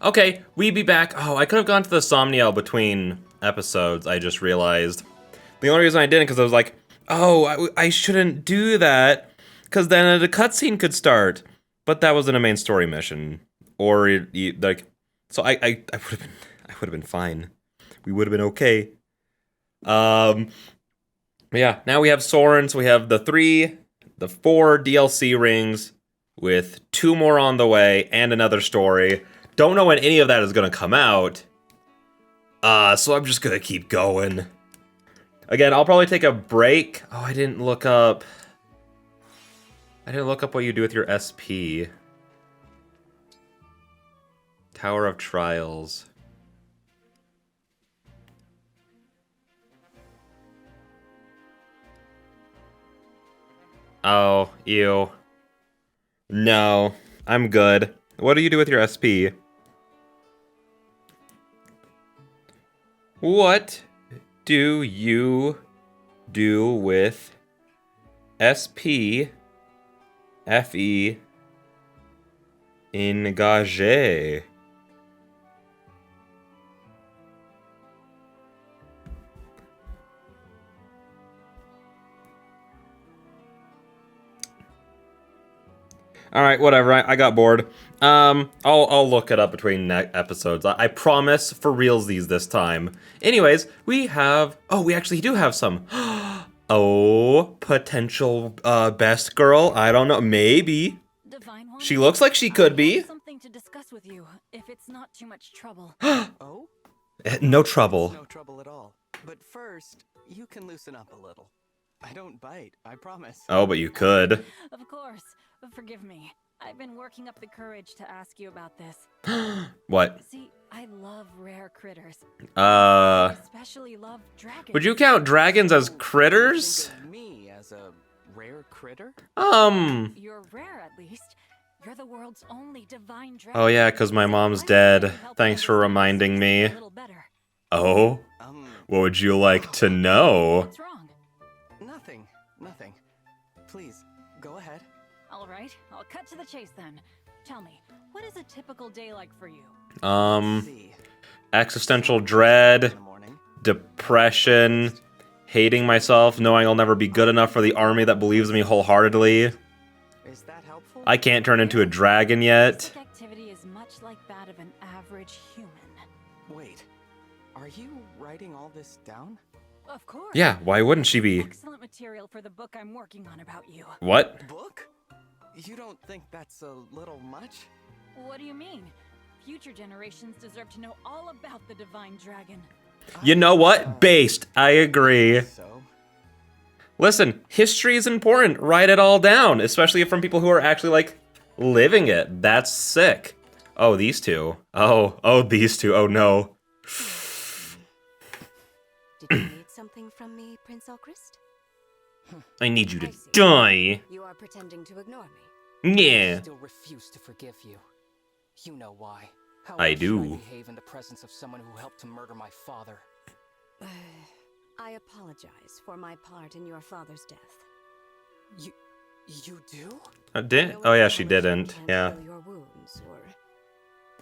Okay, we be back. Oh, I could have gone to the Somniel between episodes, I just realized. The only reason I didn't, because I was like, oh, I shouldn't do that, because then the cutscene could start. But that wasn't a main story mission. Or, like, so I would have been fine. We would have been okay. Yeah, now we have Soren, so we have the 4 DLC rings, with 2 more on the way, and another story. Don't know when any of that is gonna come out. So I'm just gonna keep going. Again, I'll probably take a break. Oh, I didn't look up what you do with your SP. Tower of Trials. Oh, ew. No, I'm good. What do you do with your SP? What do you do with SP FE Engagé? All right, whatever. I got bored. I'll look it up between episodes. I promise for realsies this time. Anyways, we actually do have some. Oh, potential best girl. I don't know. Maybe. She looks like she could be. Something to discuss with you, if it's not too much trouble. Oh? No trouble. No trouble at all. But first, you can loosen up a little. I don't bite, I promise. Oh, but you could. Of course. Forgive me. I've been working up the courage to ask you about this. What? See, I love rare critters. Uh. I especially love dragons. Would you count dragons as critters? Think of me as a rare critter? You're rare, at least. You're the world's only divine dragon. Oh yeah, because my mom's dead. Thanks for reminding me. Oh? What would you like to know? What's wrong? Nothing. Please, go ahead. All right, I'll cut to the chase then. Tell me, what is a typical day like for you? See. Existential dread, In the morning. depression, hating myself, knowing I'll never be good enough for the army that believes in me wholeheartedly. Is that helpful? I can't turn into a dragon yet. This activity is much like that of an average human. Wait, are you writing all this down? Of course. Yeah, why wouldn't she be? Excellent material for the book I'm working on about you. What? Book? You don't think that's a little much? What do you mean? Future generations deserve to know all about the divine dragon. You know what? Based. I agree. So? Listen, history is important. Write it all down, especially from people who are actually, like, living it. That's sick. Oh, these two. Oh, these two. Oh, no. Did you need something from me, Prince Alchrist? I need you to I see. die. You are pretending to ignore me. Yeah. I still refuse to forgive you. You know why. How I else should do. I behave in the presence of someone who helped to murder my father? I apologize for my part in your father's death. You do? Oh, yeah, she I didn't. can't Yeah. heal your wounds or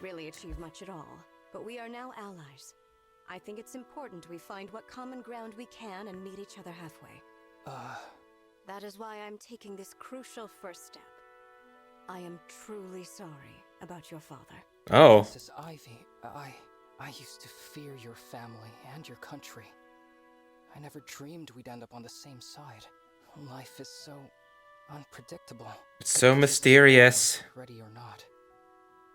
really achieve much at all, but we are now allies. I think it's important we find what common ground we can and meet each other halfway. That is why I'm taking this crucial first step. I am truly sorry about your father. Oh. Princess Ivy, I used to fear your family and your country. I never dreamed we'd end up on the same side. Life is so unpredictable. It's so mysterious. Ready or not.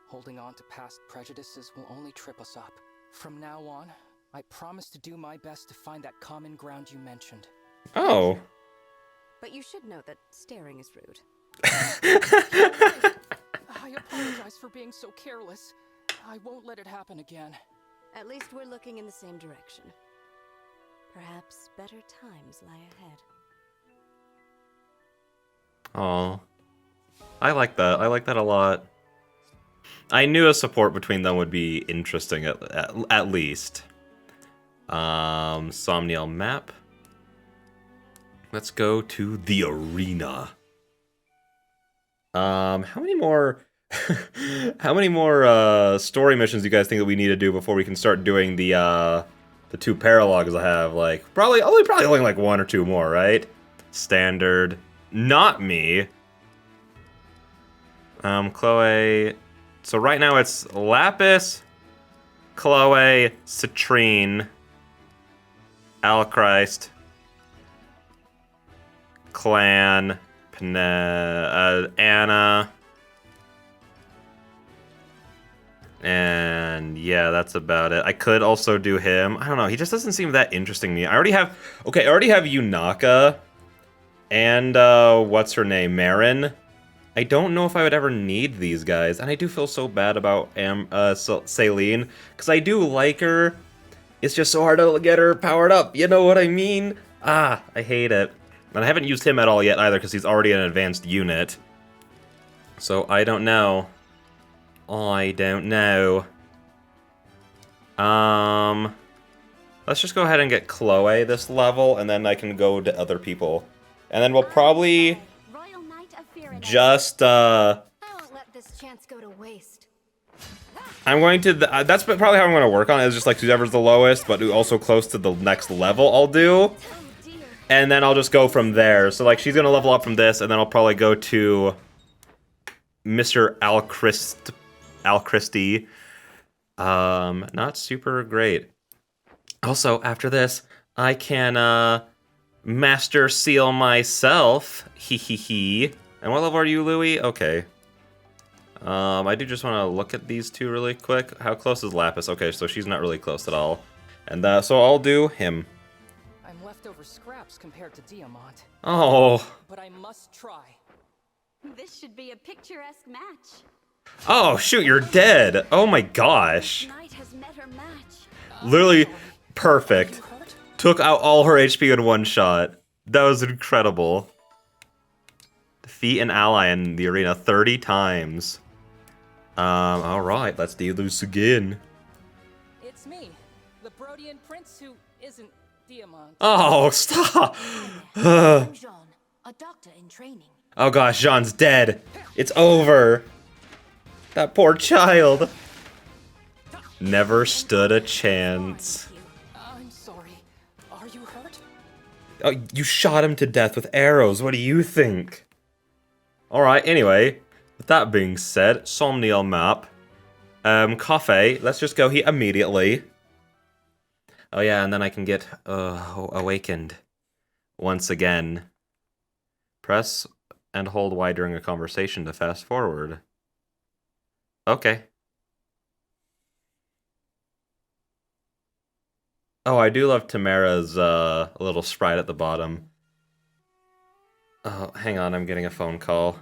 Holding on to past prejudices will only trip us up. From now on, I promise to do my best to find that common ground you mentioned. Oh. But you should know that staring is rude. I apologize for being so careless. I won't let it happen again. At least we're looking in the same direction. Perhaps better times lie ahead. Oh. I like that. I like that a lot. I knew a support between them would be interesting at least. Somniel map. Let's go to the arena. How many more How many more story missions do you guys think that we need to do before we can start doing the 2 paralogs I have? Like, probably only like 1 or 2 more, right? Standard. Not me. Chloe. So right now it's Lapis, Chloe, Citrine, Alchrist, Clan, Anna, and yeah, that's about it. I could also do him. I don't know. He just doesn't seem that interesting to me. I already have Yunaka and what's her name, Marin. I don't know if I would ever need these guys, and I do feel so bad about Celine, because I do like her. It's just so hard to get her powered up, you know what I mean? Ah, I hate it. And I haven't used him at all yet either, because he's already an advanced unit. So I don't know. I don't know. Let's just go ahead and get Chloe this level, and then I can go to other people. And then we'll probably just, I won't let this chance go to waste. I'm going to, that's probably how I'm going to work on it, is just like whoever's the lowest, but also close to the next level I'll do. And then I'll just go from there. So like she's going to level up from this, and then I'll probably go to Mr. Alchristy. Not super great. Also, after this, I can, Master Seal myself. Hee hee hee. And what level are you, Louie? Okay. I do just want to look at these 2 really quick. How close is Lapis? Okay, so she's not really close at all. And so I'll do him. I'm leftover scraps compared to Diamant. Oh. But I must try. This should be a picturesque match. Oh, shoot, you're dead. Oh my gosh. Knight has met her match. Literally perfect. You hurt? Took out all her HP in one shot. That was incredible. Defeat an ally in the arena 30 times. Alright, let's do this again. It's me, the Brodian prince who isn't Diamant. Oh, stop! I'm Jean, a doctor in training. Oh gosh, Jean's dead. It's over. That poor child. Never stood a chance. I'm sorry. Are you hurt? Oh, you shot him to death with arrows. What do you think? Alright, anyway. With that being said, Somniel map. Coffee. Let's just go here immediately. Oh yeah, and then I can get awakened. Once again. Press and hold Y during a conversation to fast forward. Okay. Oh, I do love Tamara's little sprite at the bottom. Oh, hang on, I'm getting a phone call.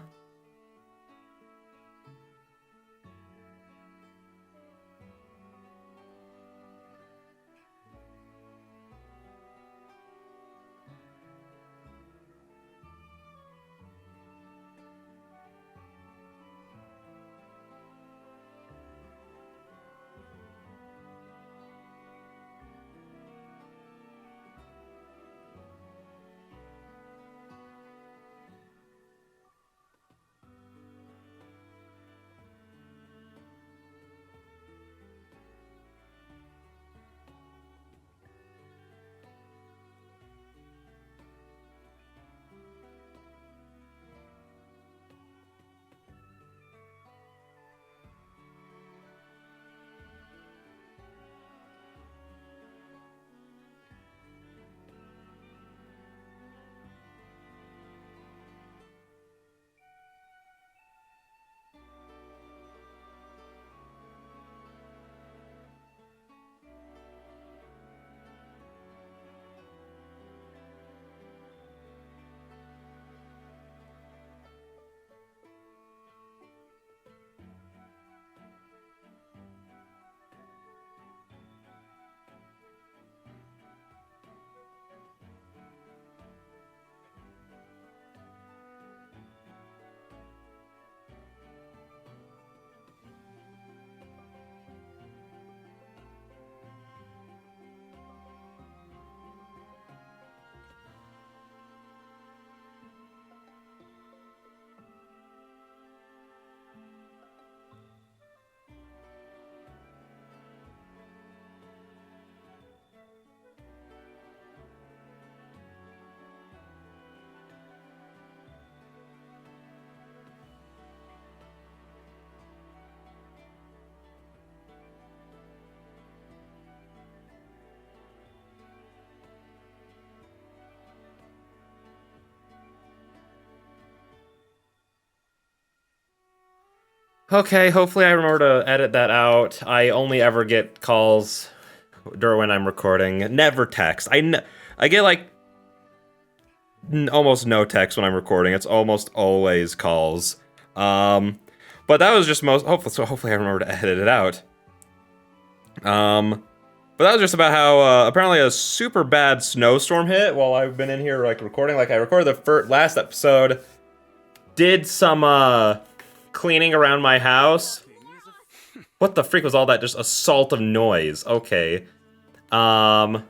Okay, hopefully I remember to edit that out. I only ever get calls during when I'm recording. Never text. I get like almost no text when I'm recording. It's almost always calls. But that was just hopefully I remember to edit it out. But that was just about how apparently a super bad snowstorm hit while I've been in here like recording. Like I recorded the last episode, did some cleaning around my house. What the freak was all that? Just assault of noise. Okay. I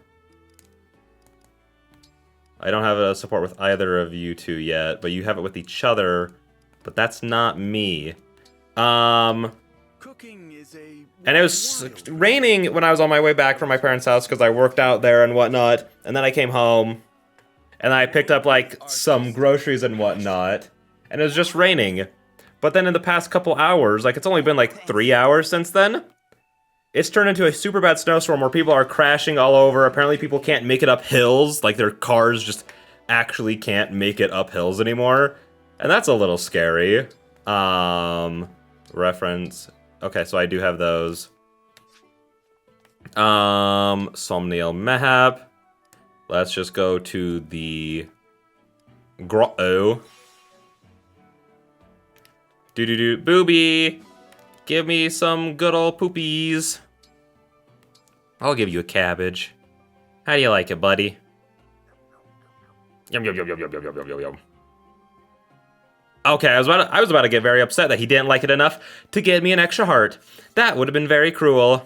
don't have a support with either of you two yet, but you have it with each other. But that's not me. Cooking is and it was raining when I was on my way back from my parents' house because I worked out there and whatnot. And then I came home and I picked up like some groceries and whatnot. And it was just raining. But then in the past couple hours, like it's only been like 3 hours since then, it's turned into a super bad snowstorm where people are crashing all over. Apparently people can't make it up hills. Like their cars just actually can't make it up hills anymore. And that's a little scary. Reference. Okay, so I do have those. Somniel map. Let's just go to the grotto. Booby. Give me some good old poopies. I'll give you a cabbage. How do you like it, buddy? Yum yum yum yum yum yum yum yum yum. Okay, I was about to get very upset that he didn't like it enough to give me an extra heart. That would have been very cruel.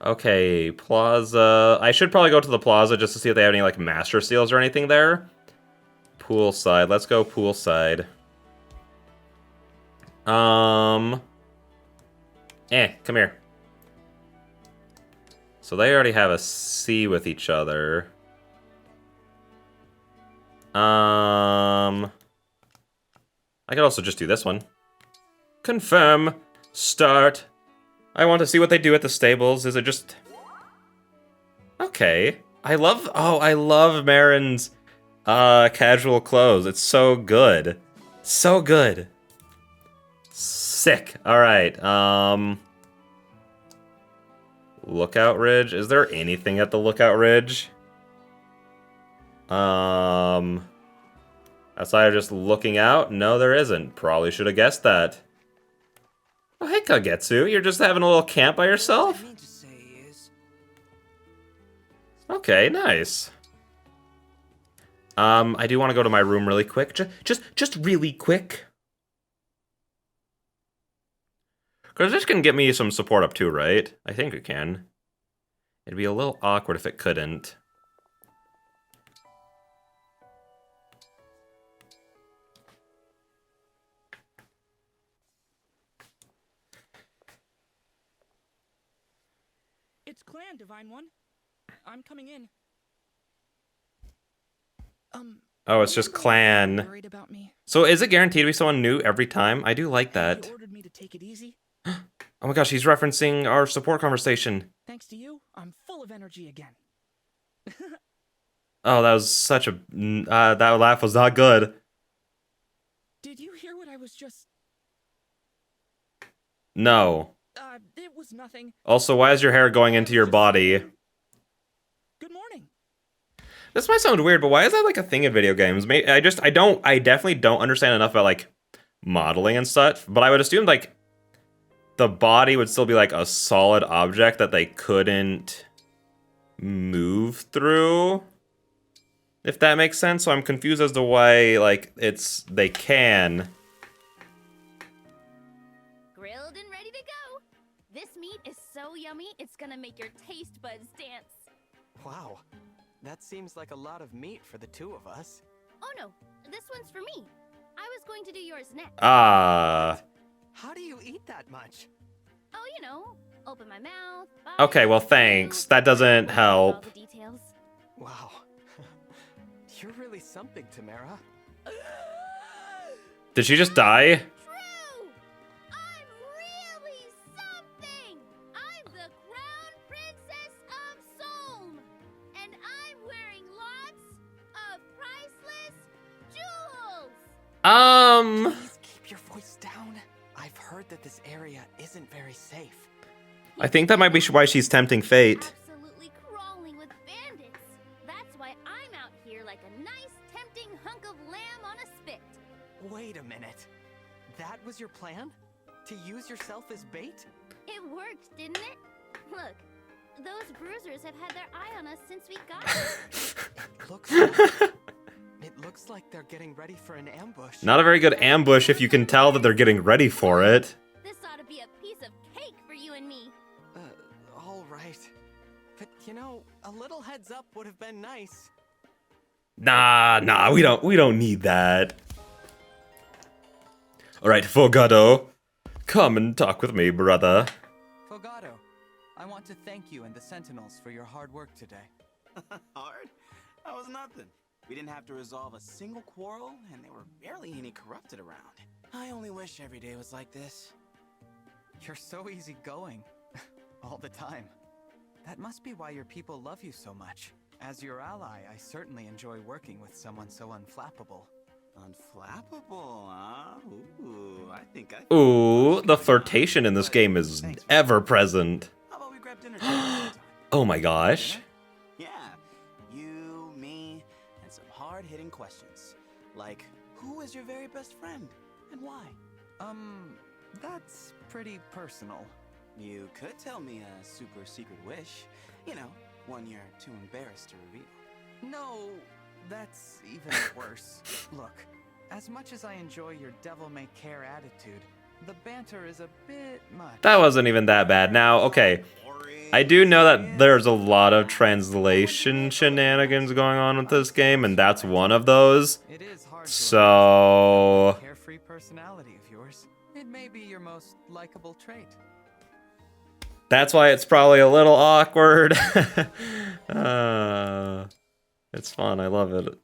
Okay, plaza. I should probably go to the plaza just to see if they have any like master seals or anything there. Poolside. Let's go poolside. Come here. So they already have a C with each other. I could also just do this one. Confirm. Start. I want to see what they do at the stables. Is it just... Okay. I love Marin's casual clothes. It's so good. So good. Sick. Alright, Lookout Ridge? Is there anything at the Lookout Ridge? Outside of just looking out? No, there isn't. Probably should have guessed that. Oh, hey, Kagetsu. You're just having a little camp by yourself? Okay, nice. I do want to go to my room really quick. Just really quick. Because this can get me some support up too, right? I think it can. It'd be a little awkward if it couldn't. It's Clan, Divine One. I'm coming in. Oh, it's just Clan. Worried about me. So is it guaranteed to be someone new every time? I do like that. He ordered me to take it easy. Oh my gosh, he's referencing our support conversation. Thanks to you, I'm full of energy again. Oh, that was such a... that laugh was not good. Did you hear what I was just... No. It was nothing. Also, why is your hair going into your body? Good morning. This might sound weird, but why is that like a thing in video games? I definitely don't understand enough about like modeling and such, but I would assume like the body would still be like a solid object that they couldn't move through, if that makes sense. So I'm confused as to why like they can. Grilled and ready to go. This meat is so yummy, it's gonna make your taste buds dance. Wow, that seems like a lot of meat for the two of us. Oh no, this one's for me. I was going to do yours next. How do you eat that much? Oh, you know, open my mouth. Okay, well thanks. That doesn't help. All the details. Wow, you're really something, Tamara. Did she just die? True! I'm really something! I'm the Crown Princess of Solm! And I'm wearing lots of priceless Please keep your voice down. I've heard that this area isn't very safe. I think that might be why she's tempting fate. Absolutely crawling with bandits. That's why I'm out here like a nice, tempting hunk of lamb on a spit. Wait a minute. That was your plan? To use yourself as bait? It worked, didn't it? Look, those bruisers have had their eye on us since we got here. It looks like they're getting ready for an ambush. Not a very good ambush if you can tell that they're getting ready for it. This ought to be a piece of cake for you and me. All right. But you know, a little heads up would have been nice. Nah, we don't need that. Alright, Fogado. Come and talk with me, brother. Fogado, I want to thank you and the Sentinels for your hard work today. Hard? That was nothing. We didn't have to resolve a single quarrel, and there were barely any corrupted around. I only wish every day was like this. You're so easygoing. All the time. That must be why your people love you so much. As your ally, I certainly enjoy working with someone so unflappable. Unflappable, huh? Ooh, I think I... Ooh, the flirtation in this game is ever present. How about we grab dinner sometime? Oh my gosh. Yeah, you, me, and some hard-hitting questions. Like, who is your very best friend, and why? That's pretty personal. You could tell me a super secret wish. You know, one you're too embarrassed to reveal. No, that's even worse. Look, as much as I enjoy your devil-may-care attitude, the banter is a bit much. That wasn't even that bad. Now, okay. I do know that there's a lot of translation shenanigans going on with this game, and that's one of those. It is hard to So... the carefree personality of yours. It may be your most likable trait. That's why it's probably a little awkward. It's fun. I love it.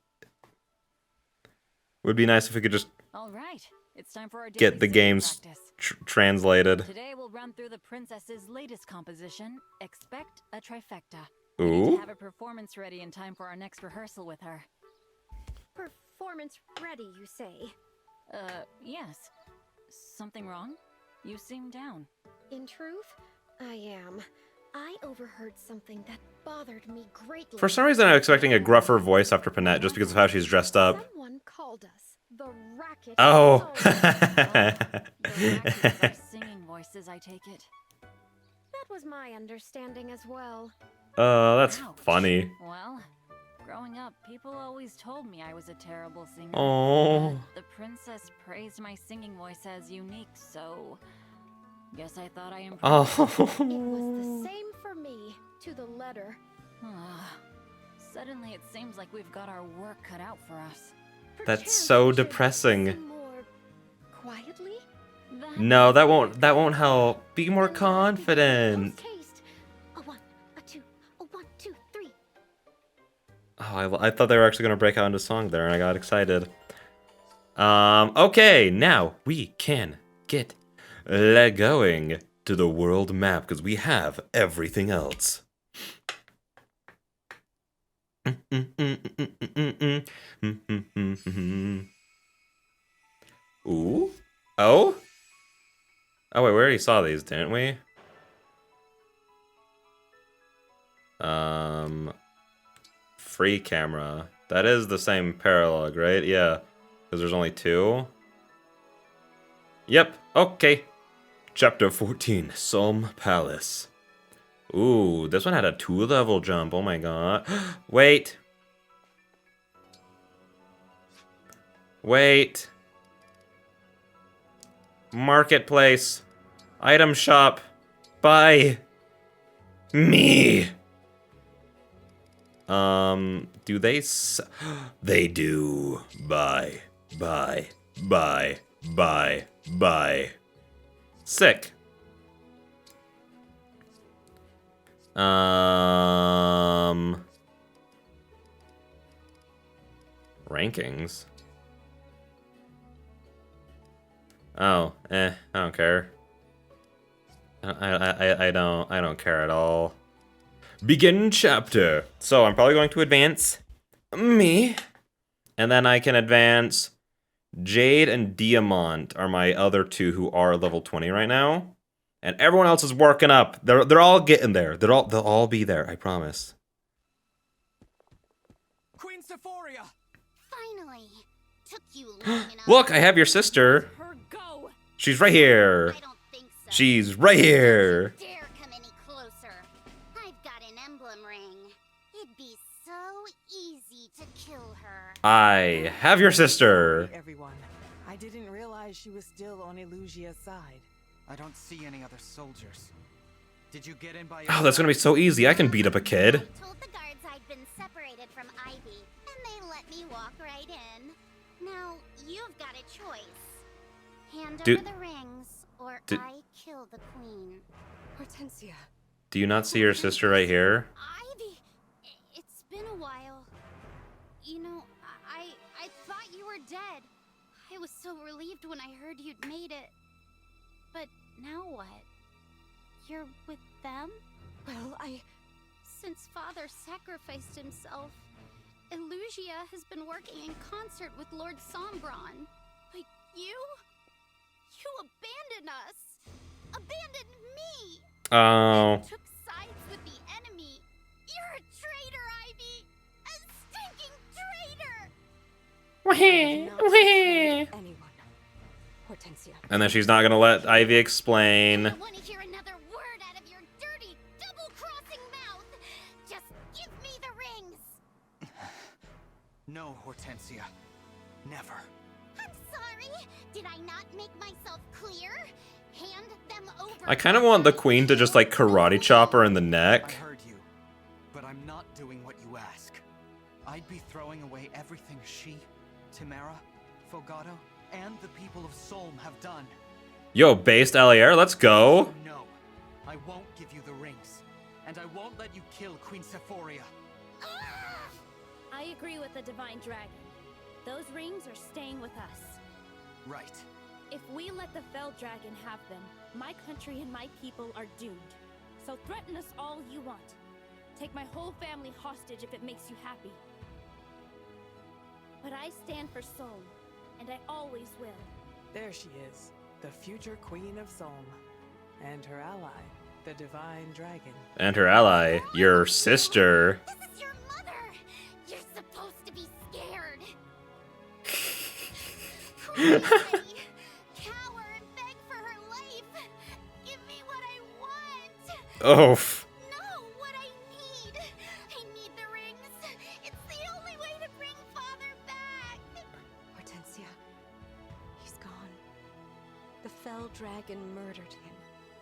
Would be nice if we could just All right, it's time for our get the daily games singing practice. translated. Today we'll run through the princess's latest composition, Expect a Trifecta. We need Ooh. to have a performance ready in time for our next rehearsal with her. Performance ready, you say? Yes. Something wrong? You seem down. In truth, I am. I overheard something that bothered me greatly. For some reason, I'm expecting a gruffer voice after Panette just because of how she's dressed up. Someone called us the Racket. Oh. The racket are singing voices, I take it. That was my understanding as well. Oh, that's Ouch. funny. Well, growing up, people always told me I was a terrible singer. Oh. But the princess praised my singing voice as unique, so guess I thought I improved. Oh. It was the same for me, to the letter. Suddenly, it seems like we've got our work cut out for us. That's Perchance so we should depressing. sing more quietly? No, that won't help. Be more Then let us begin. confident. Post haste. A 1, a 2, a 1, 2, 3. Oh, I thought they were actually gonna break out into song there, and I got excited. Okay, now we can get going to the world map because we have everything else. Ooh. Oh? Oh, wait, we already saw these, didn't we? Free camera. That is the same paralog, right? Yeah, because there's only 2. Yep, okay. Chapter 14, Somme Palace. Ooh, this one had a 2-level jump. Oh my god. Wait. Wait. Marketplace. Item shop. Buy. Me. Do they they do. Buy. Sick. Rankings. Oh, I don't care. I don't care at all. Begin chapter. So I'm probably going to advance me, and then I can advance Jade and Diamant are my other two who are level 20 right now. And everyone else is working up. They're all getting there. They'll all be there, I promise. Queen Sephoria! Finally! Took you long enough. Look, I have your sister. Her go. She's right here. I don't think so. She's right here. Dare come any closer. I've got an emblem ring. It'd be so easy to kill her. I have your sister. Everyone, I didn't realize she was still on Elusia's side. I don't see any other soldiers. Did you get in by Oh, that's gonna be so easy. I can beat up a kid. I told the guards I'd been separated from Ivy, and they let me walk right in. Now, you've got a choice. Hand over the rings, or I kill the queen. Hortensia. Do you not see your sister right here? Ivy, it's been a while. You know, I thought you were dead. I was so relieved when I heard you'd made it. But now what? You're with them? Well, Since Father sacrificed himself, Elusia has been working in concert with Lord Sombron. But you? You abandoned us! Abandoned me! Oh. You took sides with the enemy! You're a traitor, Ivy! A stinking traitor! Anyone. Hortensia. And then she's not gonna let Ivy explain. I want to hear another word out of your dirty, double-crossing mouth! Just give me the rings! No, Hortensia. Never. I'm sorry! Did I not make myself clear? Hand them over. I kind of want the queen to just like karate chop her in the I neck. heard you, but I'm not doing what you ask. I'd be throwing away everything she, Timera, Fogado, and the people of Solm have done. Yo, based Allier, let's go. So no, I won't give you the rings, and I won't let you kill Queen Sephoria. I agree with the Divine Dragon. Those rings are staying with us. Right. If we let the Fell Dragon have them, my country and my people are doomed. So threaten us all you want. Take my whole family hostage if it makes you happy. But I stand for Solm, and I always will. There she is, the future Queen of Solm. And her ally, the Divine Dragon. And her ally, your sister. This is your mother! You're supposed to be scared! Cry, cower and beg for her life! Give me what I want! Oh. No, what I need! I need the rings! It's the only way to bring Father back! Hortensia. He's gone. The Fell Dragon murdered him.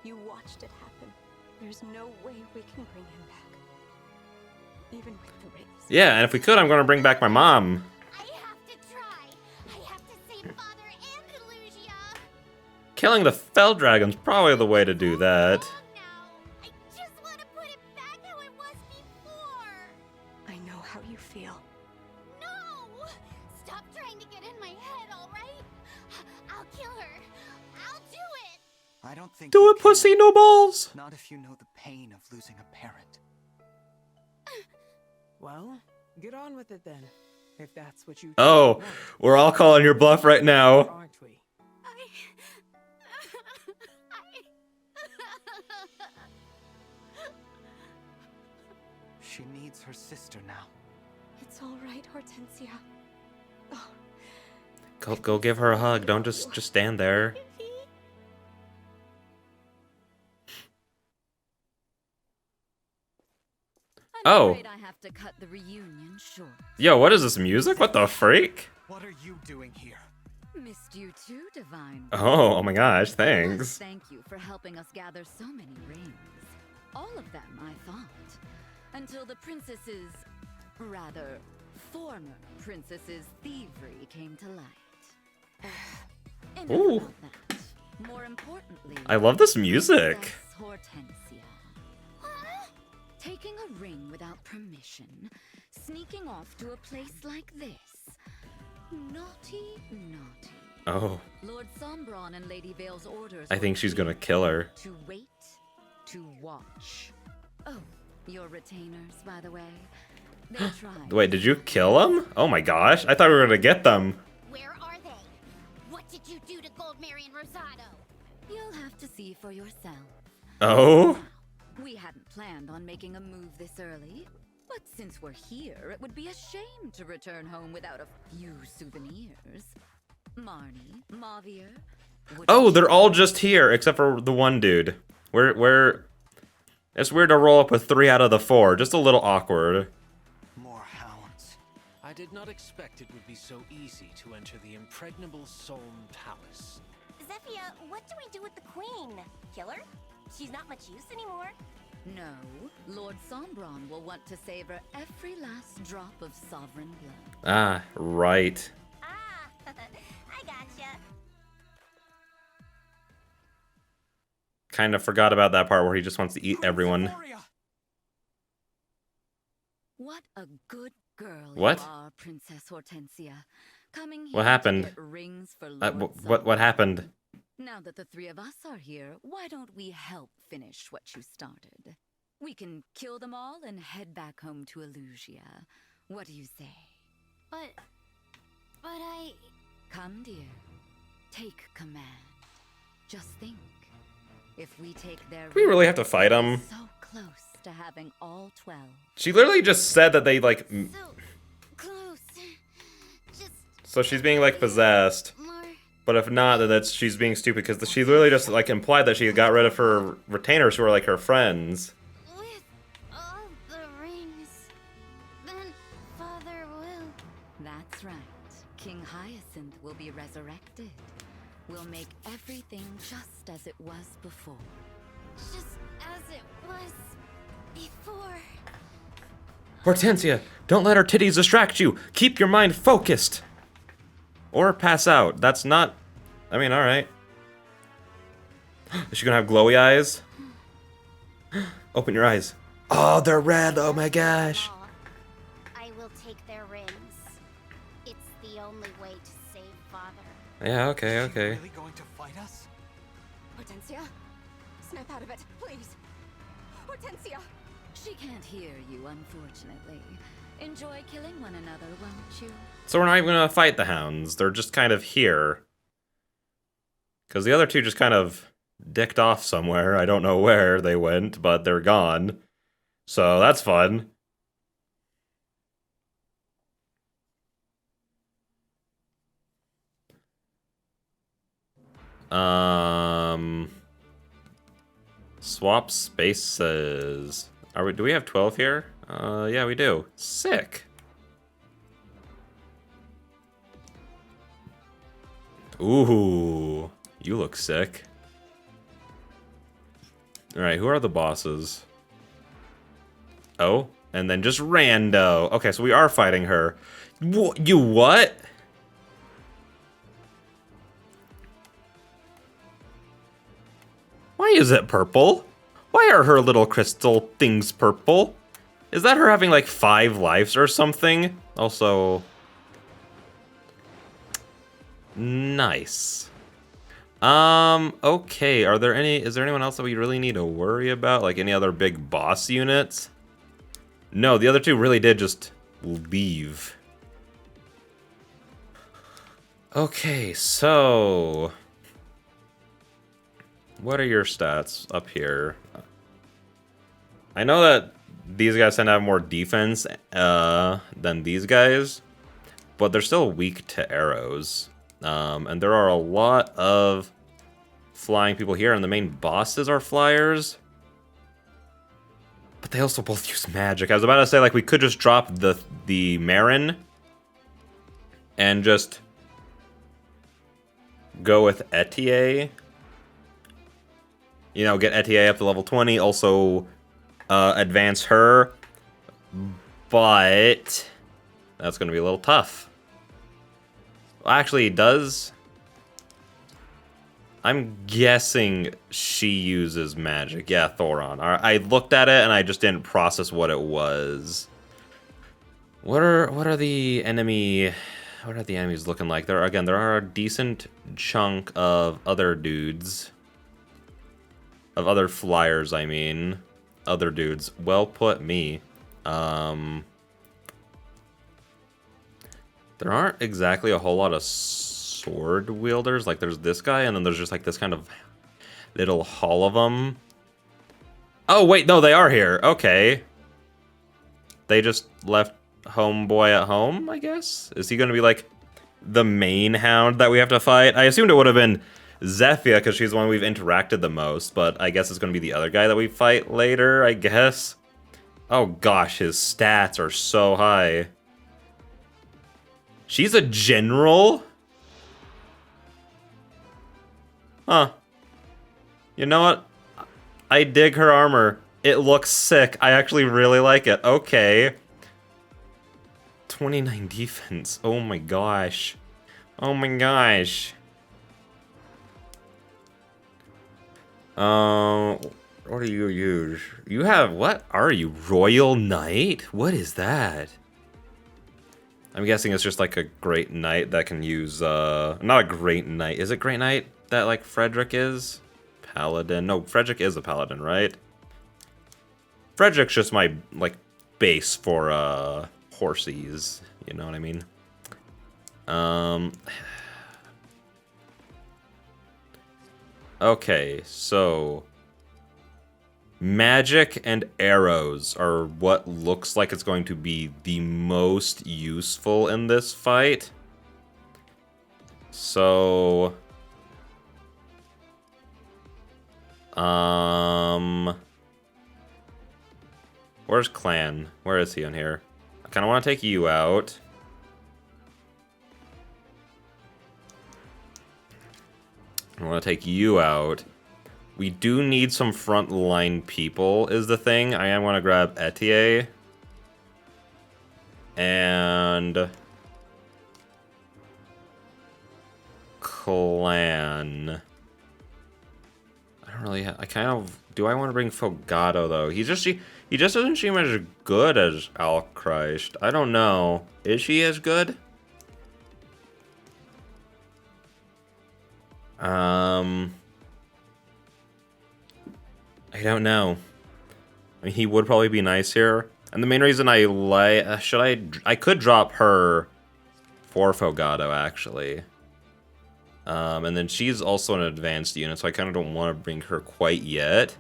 You watched it happen. There's no way we can bring him back. Even with the rings. Yeah, and if we could, I'm gonna bring back my mom. I have to try! I have to save Father and Elusia! Killing the Fell Dragon's probably the way to do that. Long now. I just want to put it back how it was before! I know how you feel. No! Stop trying to get in my head, alright? I'll kill her. I'll do it! I don't think Do you it, can. pussy, no balls. Not if you know the pain of losing a parent. Well, get on with it then. If that's what you Oh, want, we're all calling your bluff right now. aren't we? She needs her sister now. It's all right, Hortensia. Oh, Go give her a hug. Don't just stand there. Oh. Afraid I have to cut the reunion short. Yo, what is this music? What the freak? What are you doing here? Missed you too, Divine. Oh my gosh, Must thanks. Thank you for helping us gather so many rings. All of them, I thought. Until the princess's, rather, former princess's thievery came to light. Enough Ooh. about that. More importantly, I love this music. Princess Hortensia. Taking a ring without permission, sneaking off to a place like this. Naughty, naughty. Oh, Lord Sombron and Lady Vale's orders. I think she's gonna kill her. To wait, to watch. Oh, your retainers, by the way. They tried. Wait, did you kill them? Oh my gosh, I thought we were gonna get them. Where are they? did you do to Goldmary and Rosado? You'll have to see for yourself. Oh? We hadn't planned on making a move this early, but since we're here, it would be a shame to return home without a few souvenirs. Marnie, Mavier... Oh, they're all just here, except for the one dude. It's weird to roll up with 3 out of the 4. Just a little awkward. More hounds. I did not expect it would be so easy to enter the impregnable Solm Palace. Zephia, what do we do with the queen? Kill her? She's not much use anymore. No, Lord Sombron will want to savor every last drop of sovereign blood. Ah, right. Ah, I gotcha. Kind of forgot about that part where he just wants to eat everyone. What a good girl What? you are, Princess Hortensia. Coming here What happened? to get rings for Lord What happened? Now that the 3 of us are here, why don't we help finish what you started? We can kill them all and head back home to Elusia. What do you say? But I... Come, dear. Take command. Just think. If we take their... Do we really have to fight him? So close to having all 12. She literally just said that they, like... So close. Just... So she's being, like, possessed. More... But if not, then she's being stupid, because she literally just, like, implied that she got rid of her retainers who are, like, her friends. With all the rings, then Father will... That's right. King Hyacinth will be resurrected. We'll make everything just as it was before. Just as it was before. Hortensia, don't let her titties distract you. Keep your mind focused. Or pass out. That's not... I mean, alright. Is she gonna have glowy eyes? Open your eyes. Oh, they're red. Oh my gosh. I will take their rings. It's the only way to save Father. Yeah, okay, okay. Really going to fight us? Hortensia? Snap out of it, please. Hortensia! She can't hear you, unfortunately. Enjoy killing one another, won't you? So we're not even gonna fight the hounds. They're just kind of here. Because the other two just kind of dicked off somewhere. I don't know where they went, but they're gone. So that's fun. Swap spaces. Do we have 12 here? Yeah, we do. Sick. Ooh, you look sick. Alright, who are the bosses? Oh, and then just rando. Okay, so we are fighting her. You what? Why is it purple? Why are her little crystal things purple? Is that her having like 5 lives or something? Also... nice. Okay, is there anyone else that we really need to worry about? Like any other big boss units? No, the other two really did just leave. Okay, so... what are your stats up here? I know that these guys tend to have more defense than these guys, but they're still weak to arrows. And there are a lot of flying people here, and the main bosses are flyers. But they also both use magic. I was about to say, like, we could just drop the Marin and just go with Etier. You know, get Etier up to level 20, also advance her. But that's going to be a little tough. Actually, does... I'm guessing she uses magic. Yeah, Thoron. I looked at it and I just didn't process what it was. What are the enemies looking like? There are a decent chunk of other dudes. Of other flyers, I mean. Other dudes. Well put, me. There aren't exactly a whole lot of sword wielders. Like there's this guy, and then there's just like this kind of little hall of them. Oh wait, no, they are here. Okay. They just left homeboy at home, I guess? Is he gonna be like the main hound that we have to fight? I assumed it would have been Zephyr, because she's the one we've interacted the most, but I guess it's gonna be the other guy that we fight later, I guess. Oh gosh, his stats are so high. She's a general? Huh. You know what? I dig her armor. It looks sick. I actually really like it. Okay. 29 defense. Oh my gosh. Oh my gosh. What do you use? You have, what are you? Royal Knight? What is that? I'm guessing it's just like a Great Knight that can use, not a Great Knight. Is it Great Knight that like Frederick is? Paladin. No, Frederick is a Paladin, right? Frederick's just my, like, base for, horsies. You know what I mean? Okay, so magic and arrows are what looks like it's going to be the most useful in this fight. So where's Clan? Where is he in here? I kind of want to take you out. I want to take you out. We do need some frontline people, is the thing. I am going to grab Etier. And Clan. I don't really have, I kind of, do I want to bring Fogado though? He just doesn't seem as good as Alchrist. I don't know. Is she as good? I don't know. I mean, he would probably be nice here. And the main reason I like... I could drop her for Fogado, actually. And then she's also an advanced unit, so I kind of don't want to bring her quite yet.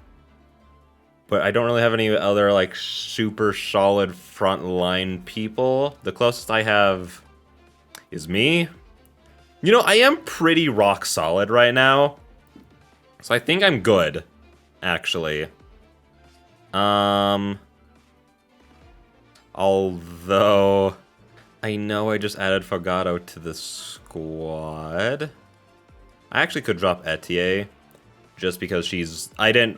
But I don't really have any other, like, super solid frontline people. The closest I have is me. You know, I am pretty rock solid right now. So I think I'm good, actually. Although I know I just added Fogado to the squad. I actually could drop Etier just because she's even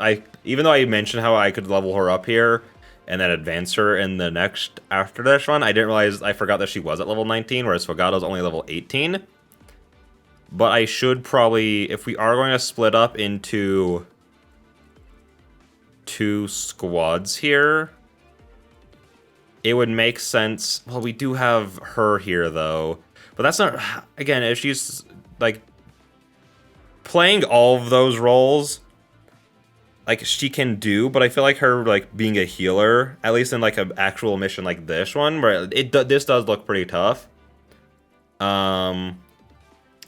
though I mentioned how I could level her up here and then advance her in the next after this one, I didn't realize I forgot that she was at level 19, whereas Fogado's only level 18. But I should probably, if we are going to split up into 2 squads here, it would make sense. Well, we do have her here, though. But that's not, again, if she's, like, playing all of those roles, like, she can do, but I feel like her, like, being a healer, at least in, like, an actual mission like this one, where this does look pretty tough,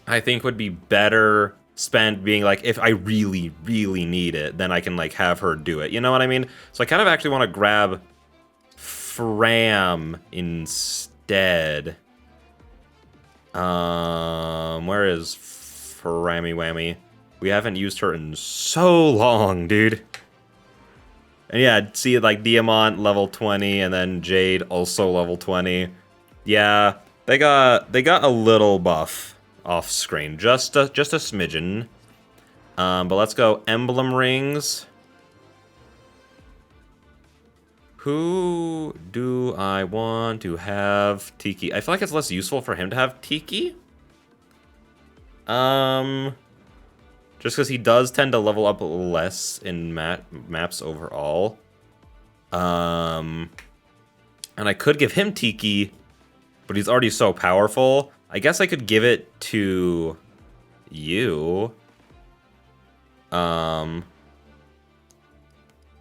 I think would be better spent being like, if I really, really need it, then I can like have her do it. You know what I mean? So I kind of actually want to grab Fram instead. Where is Frammy Whammy? We haven't used her in so long, dude. And yeah, see like Diamant level 20 and then Jade also level 20. Yeah, they got a little buff off screen, just a smidgen. But let's go emblem rings. Who do I want to have Tiki? I feel like it's less useful for him to have Tiki. Just because he does tend to level up less in maps overall. And I could give him Tiki, but he's already so powerful. I guess I could give it to you.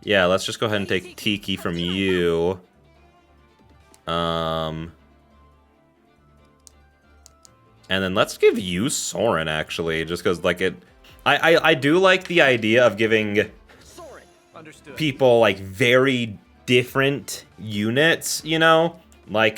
Yeah, let's just go ahead and take Tiki from you. And And then let's give you Soren, actually, just because, like, I do like the idea of giving people, like, very different units, you know? Like,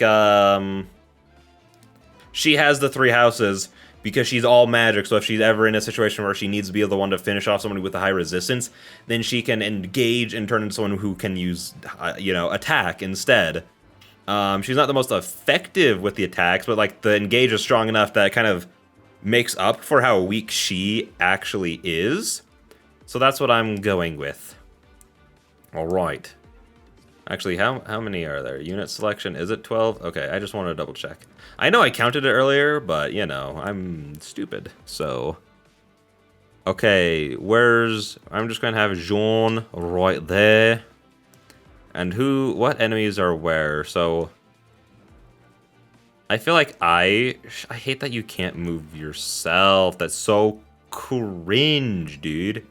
she has the 3 houses because she's all magic, so if she's ever in a situation where she needs to be the one to finish off somebody with a high resistance, then she can engage and turn into someone who can use, you know, attack instead. She's not the most effective with the attacks, but, like, the engage is strong enough that it kind of makes up for how weak she actually is. So that's what I'm going with. All right. Actually, how many are there? Unit selection, is it 12? Okay, I just wanted to double check. I know I counted it earlier, but, you know, I'm stupid, so... Okay, I'm just going to have Jean right there. And what enemies are where? So... I feel like I hate that you can't move yourself. That's so cringe, dude.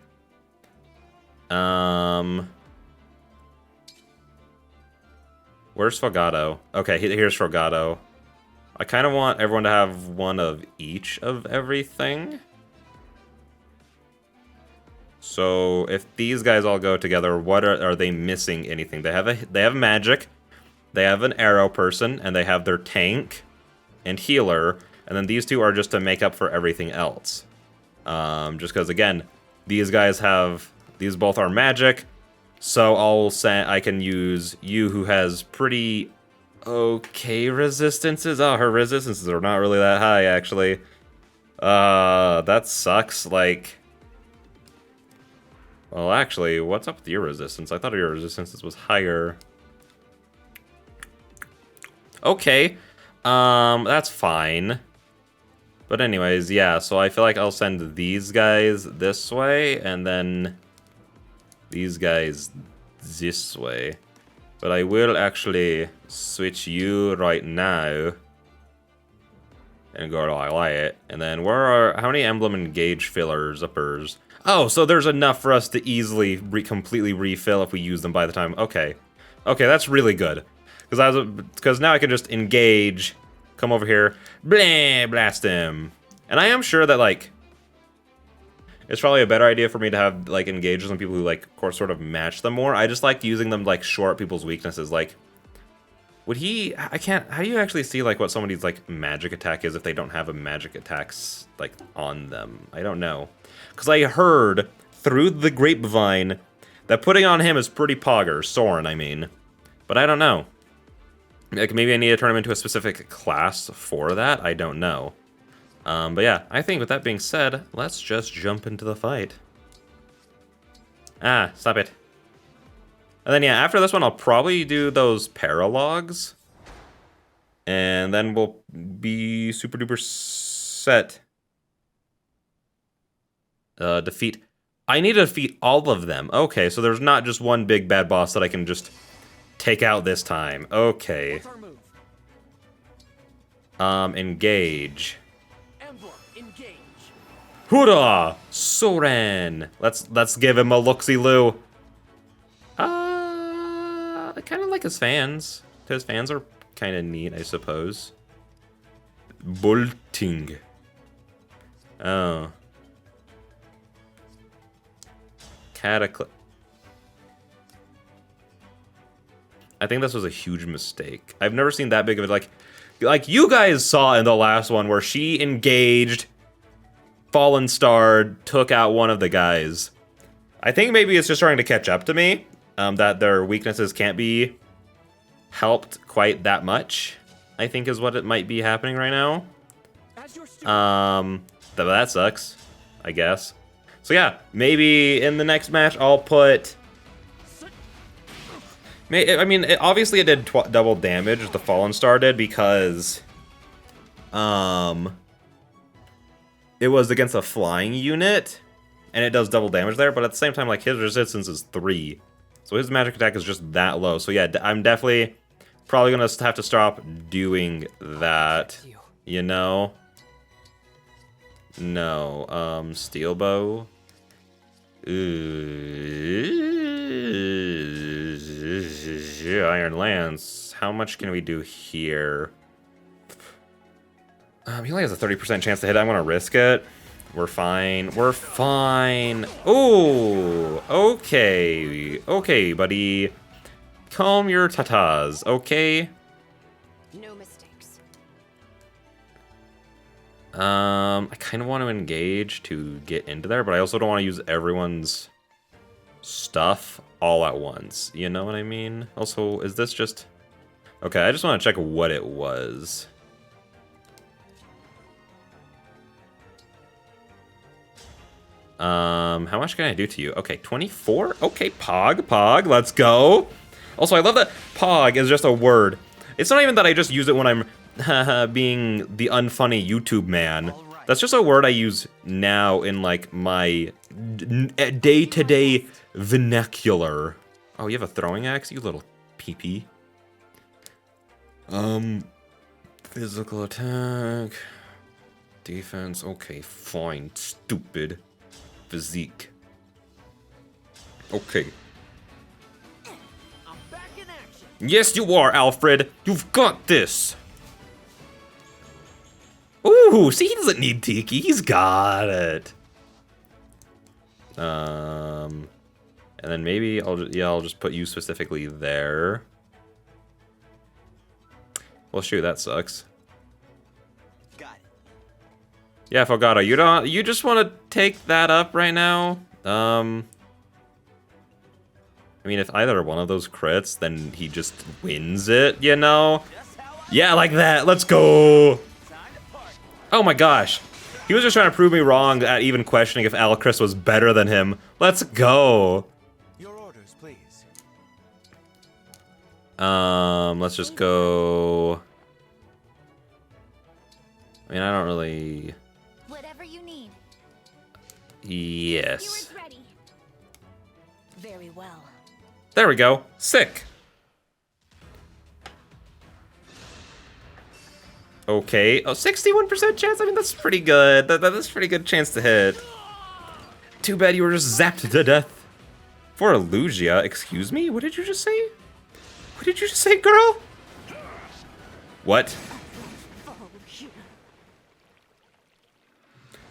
Where's Fogado? Okay, here's Fogado. I kind of want everyone to have one of each of everything. So if these guys all go together, what are they missing anything? They have magic, they have an arrow person, and they have their tank and healer, and then these two are just to make up for everything else. Just because, again, these both are magic. So I'll say I can use you, who has pretty okay resistances. Oh, her resistances are not really that high, actually. That sucks. Like, well, actually, what's up with your resistance? I thought your resistance was higher. Okay, that's fine. But anyways, yeah. So I feel like I'll send these guys this way, and then these guys this way. But I will actually switch you right now and go to highlight it. And then how many emblem engage fillers uppers? Oh, so there's enough for us to easily completely refill if we use them by the time. Okay, that's really good, because now I can just engage, come over here, blah, blast him. And I am sure that, like, it's probably a better idea for me to have, like, engages on people who, like, of course, sort of match them more. I just like using them to, like, short people's weaknesses. Like, how do you actually see, like, what somebody's, like, magic attack is if they don't have a magic attacks, like, on them? I don't know. Because I heard through the grapevine that putting on him is pretty pogger. Soren, I mean. But I don't know. Like, maybe I need to turn him into a specific class for that? I don't know. But yeah, I think with that being said, let's just jump into the fight. Ah, stop it. And then yeah, after this one, I'll probably do those paralogs. And then we'll be super duper set. Defeat. I need to defeat all of them. Okay, so there's not just one big bad boss that I can just take out this time. Okay. Engage. Hoorah! Soren! Let's give him a look-see-loo. I kind of like his fans. His fans are kind of neat, I suppose. Bolting. Oh. Cataclysm. I think this was a huge mistake. I've never seen that big of it. Like you guys saw in the last one where she engaged, Fallen Star, took out one of the guys. I think maybe it's just trying to catch up to me, that their weaknesses can't be helped quite that much, I think is what it might be happening right now. That sucks, I guess. So yeah, maybe in the next match I'll put... I mean, obviously it did double damage, the Fallen Star did, because... it was against a flying unit, and it does double damage there, but at the same time, like, his resistance is 3. So his magic attack is just that low. So yeah, I'm definitely probably gonna have to stop doing that, you know? No, steel bow. Iron Lance. How much can we do here? He only has a 30% chance to hit. I'm gonna risk it. We're fine. We're fine. Oh, okay. Okay, buddy. Calm your tatas, okay? No mistakes. I kind of want to engage to get into there, but I also don't want to use everyone's stuff all at once. You know what I mean? Also, is this just... Okay, I just want to check what it was. How much can I do to you? Okay, 24? Okay, Pog, let's go. Also, I love that Pog is just a word. It's not even that I just use it when I'm being the unfunny YouTube man. That's just a word I use now in, like, my day-to-day vernacular. Oh, you have a throwing axe? You little pee-pee. Physical attack. Defense. Okay, fine. Stupid. Physique. Okay. I'm back in action. Yes, you are, Alfred. You've got this. Ooh, see, he doesn't need Tiki. He's got it. And then maybe I'll just put you specifically there. Well, shoot, that sucks. Got it. Yeah, Fogado, you just want to take that up right now? I mean, if either one of those crits, then he just wins it, you know? Yeah, like that. Let's go. Oh my gosh. He was just trying to prove me wrong at even questioning if Alcris was better than him. Let's go. Your orders, please. Let's just go. I mean, I don't really. Whatever you need. Yes. Ready. Very well. There we go. Sick. Okay. Oh, 61% chance? I mean, that's pretty good. That's a pretty good chance to hit. Too bad you were just zapped to death. For Illusia, excuse me? What did you just say? What did you just say, girl? What?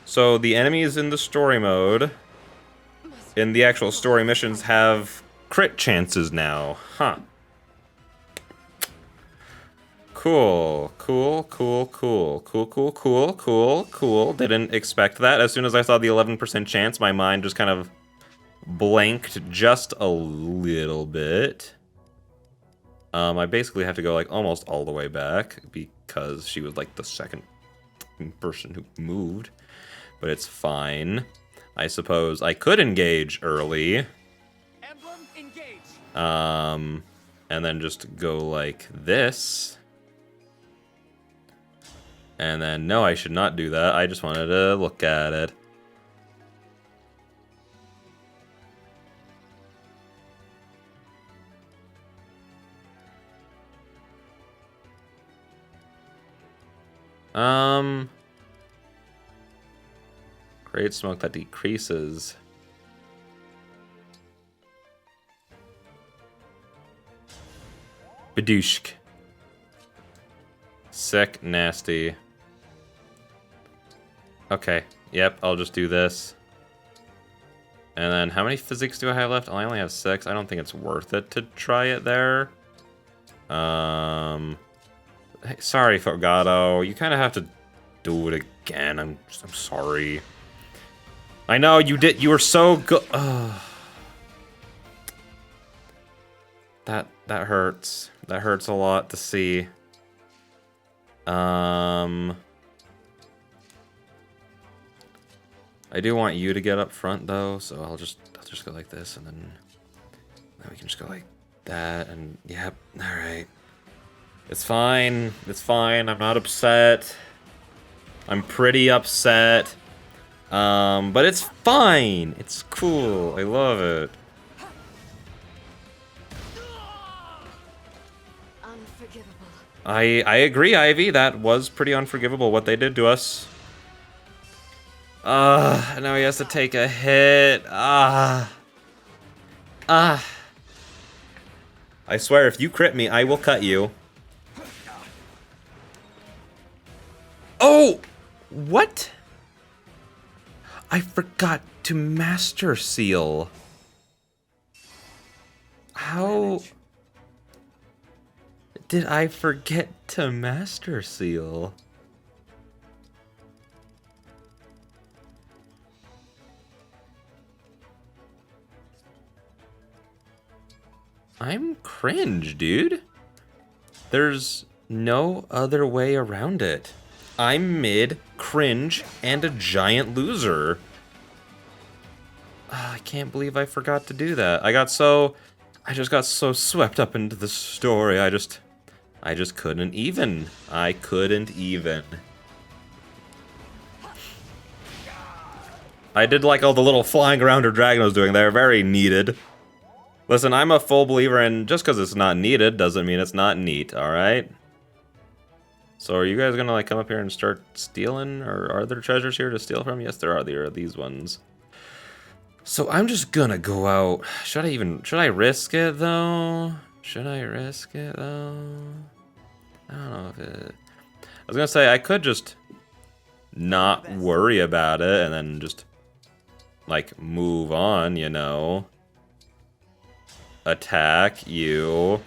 So the enemies in the story mode, in the actual story missions, have crit chances now. Huh. Cool. Didn't expect that. As soon as I saw the 11% chance, my mind just kind of blanked just a little bit. I basically have to go like almost all the way back because she was like the second person who moved. But it's fine. I suppose I could engage early. Emblem, engage. And then just go like this. And then, no, I should not do that. I just wanted to look at it. Create smoke that decreases. Badooshk. Sick, nasty. Okay, yep, I'll just do this. And then, how many physics do I have left? I only have 6. I don't think it's worth it to try it there. Hey, sorry, Fogado. You kind of have to do it again. I'm sorry. I know, you did. You were so good. That hurts. That hurts a lot to see. I do want you to get up front though, so I'll just go like this, and then we can just go like that, and yep, all right. It's fine. It's fine. I'm not upset. I'm pretty upset. But it's fine. It's cool. I love it. Unforgivable. I agree, Ivy. That was pretty unforgivable what they did to us. Now he has to take a hit. I swear, if you crit me, I will cut you. Oh! What? I forgot to master seal. How did I forget to master seal? I'm cringe, dude. There's no other way around it. I'm mid, cringe, and a giant loser. I can't believe I forgot to do that. I just got so swept up into the story. I just couldn't even. I couldn't even. I did like all the little flying around her dragon was doing there. Very needed. Listen, I'm a full believer in just because it's not needed doesn't mean it's not neat, alright? So are you guys gonna like come up here and start stealing? Or are there treasures here to steal from? Yes, there are these ones. So I'm just gonna go out. Should I risk it though? Should I risk it though? I don't know if it... I was gonna say I could just not worry about it and then just like move on, you know. Attack you.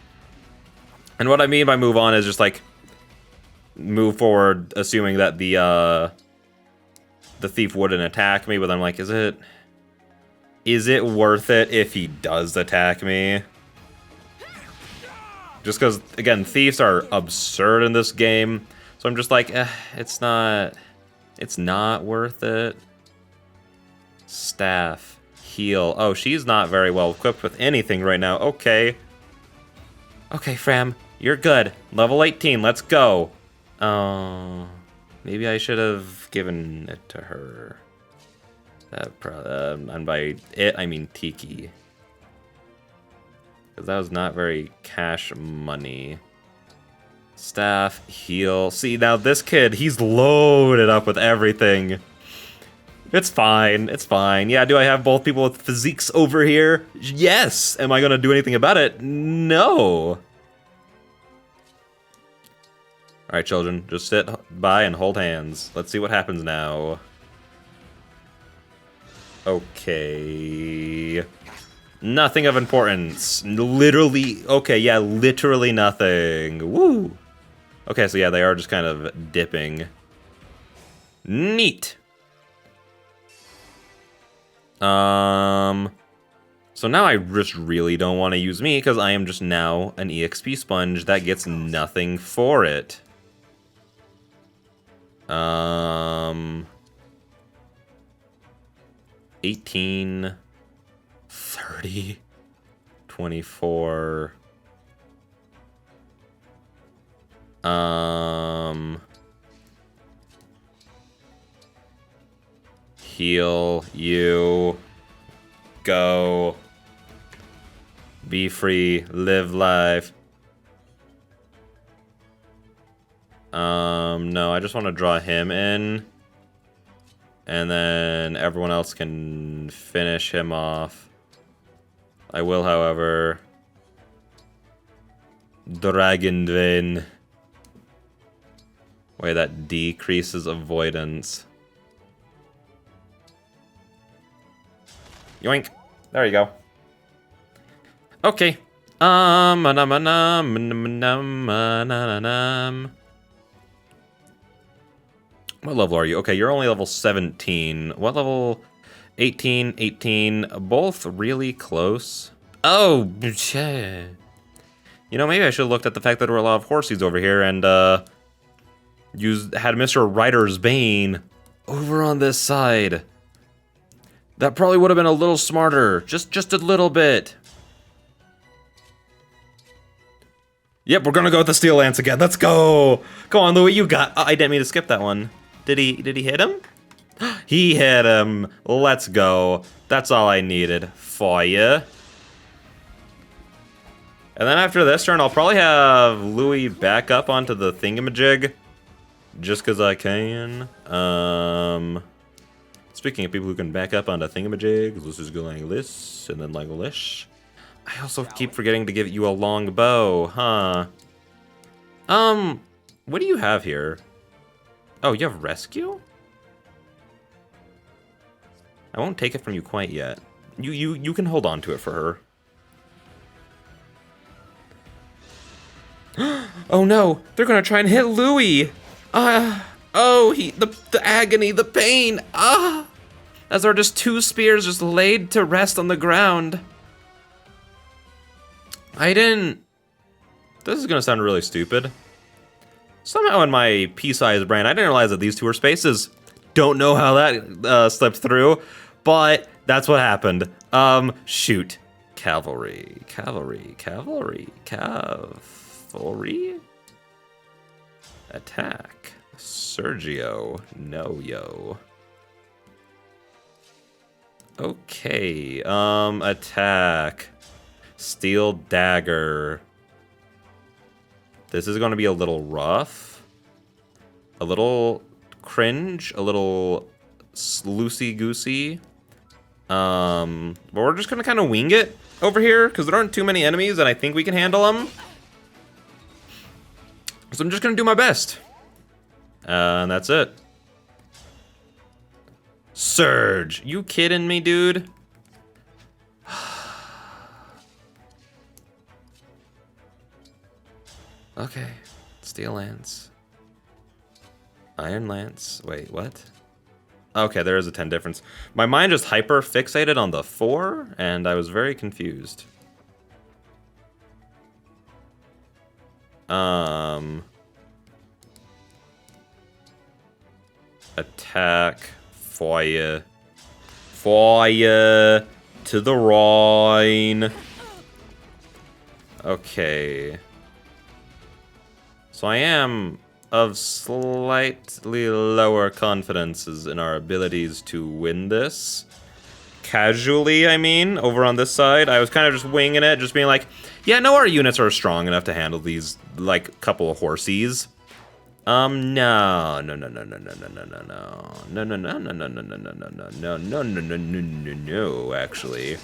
And what I mean by move on is just like move forward assuming that the thief wouldn't attack me, but I'm like, is it worth it if he does attack me? Just because, again, thieves are absurd in this game. So I'm just like, it's not worth it. Staff. Heal. Oh, she's not very well equipped with anything right now. Okay. Okay, Fram. You're good. Level 18. Let's go. Oh. Maybe I should have given it to her. And by it, I mean Tiki. Because that was not very cash money. Staff, heal. See, now this kid, he's loaded up with everything. It's fine. It's fine. Yeah, do I have both people with physiques over here? Yes. Am I going to do anything about it? No. All right, children. Just sit by and hold hands. Let's see what happens now. Okay. Nothing of importance. Literally. Okay, yeah, literally nothing. Woo. Okay, so yeah, they are just kind of dipping. Neat. So now I just really don't want to use me because I am just now an EXP sponge that gets nothing for it. 18, 30, 24. Heal you. Go. Be free. Live life. No, I just want to draw him in. And then everyone else can finish him off. I will, however, Dragon Vein. Wait, that decreases avoidance. Yoink. There you go. Okay. What level are you? Okay, you're only level 17. What level? 18, 18. Both really close. Oh, shit. You know, maybe I should have looked at the fact that there were a lot of horsies over here and had Mr. Ryder's Bane over on this side. That probably would have been a little smarter. Just a little bit. Yep, we're gonna go with the Steel Lance again. Let's go. Go on, Louis, you got... I didn't mean to skip that one. Did he hit him? He hit him. Let's go. That's all I needed for you. And then after this turn, I'll probably have Louis back up onto the thingamajig. Just because I can. Speaking of people who can back up onto thingamajigs, let's just go like this, and then like this. I also keep forgetting to give you a long bow, huh? What do you have here? Oh, you have rescue? I won't take it from you quite yet. You can hold on to it for her. Oh no, they're gonna try and hit Louis. Oh, the agony, the pain. As there are just two spears just laid to rest on the ground. This is gonna sound really stupid. Somehow in my pea-sized brain, I didn't realize that these two were spaces. Don't know how that slipped through, but that's what happened. Shoot. Cavalry. Attack. Sergio. No, yo. Okay, attack. Steel dagger. This is gonna be a little rough. A little cringe, a little loosey-goosey. But we're just gonna kind of wing it over here, because there aren't too many enemies, and I think we can handle them. So I'm just gonna do my best. And that's it. Surge! You kidding me, dude? Okay. Steel Lance. Iron Lance. Wait, what? Okay, there is a 10 difference. My mind just hyper fixated on the 4, and I was very confused. Attack. Fire. Fire to the Rhine. Okay. So I am of slightly lower confidences in our abilities to win this. Casually, I mean, over on this side. I was kind of just winging it, just being like, yeah, no, our units are strong enough to handle these, like, couple of horsies. No, actually.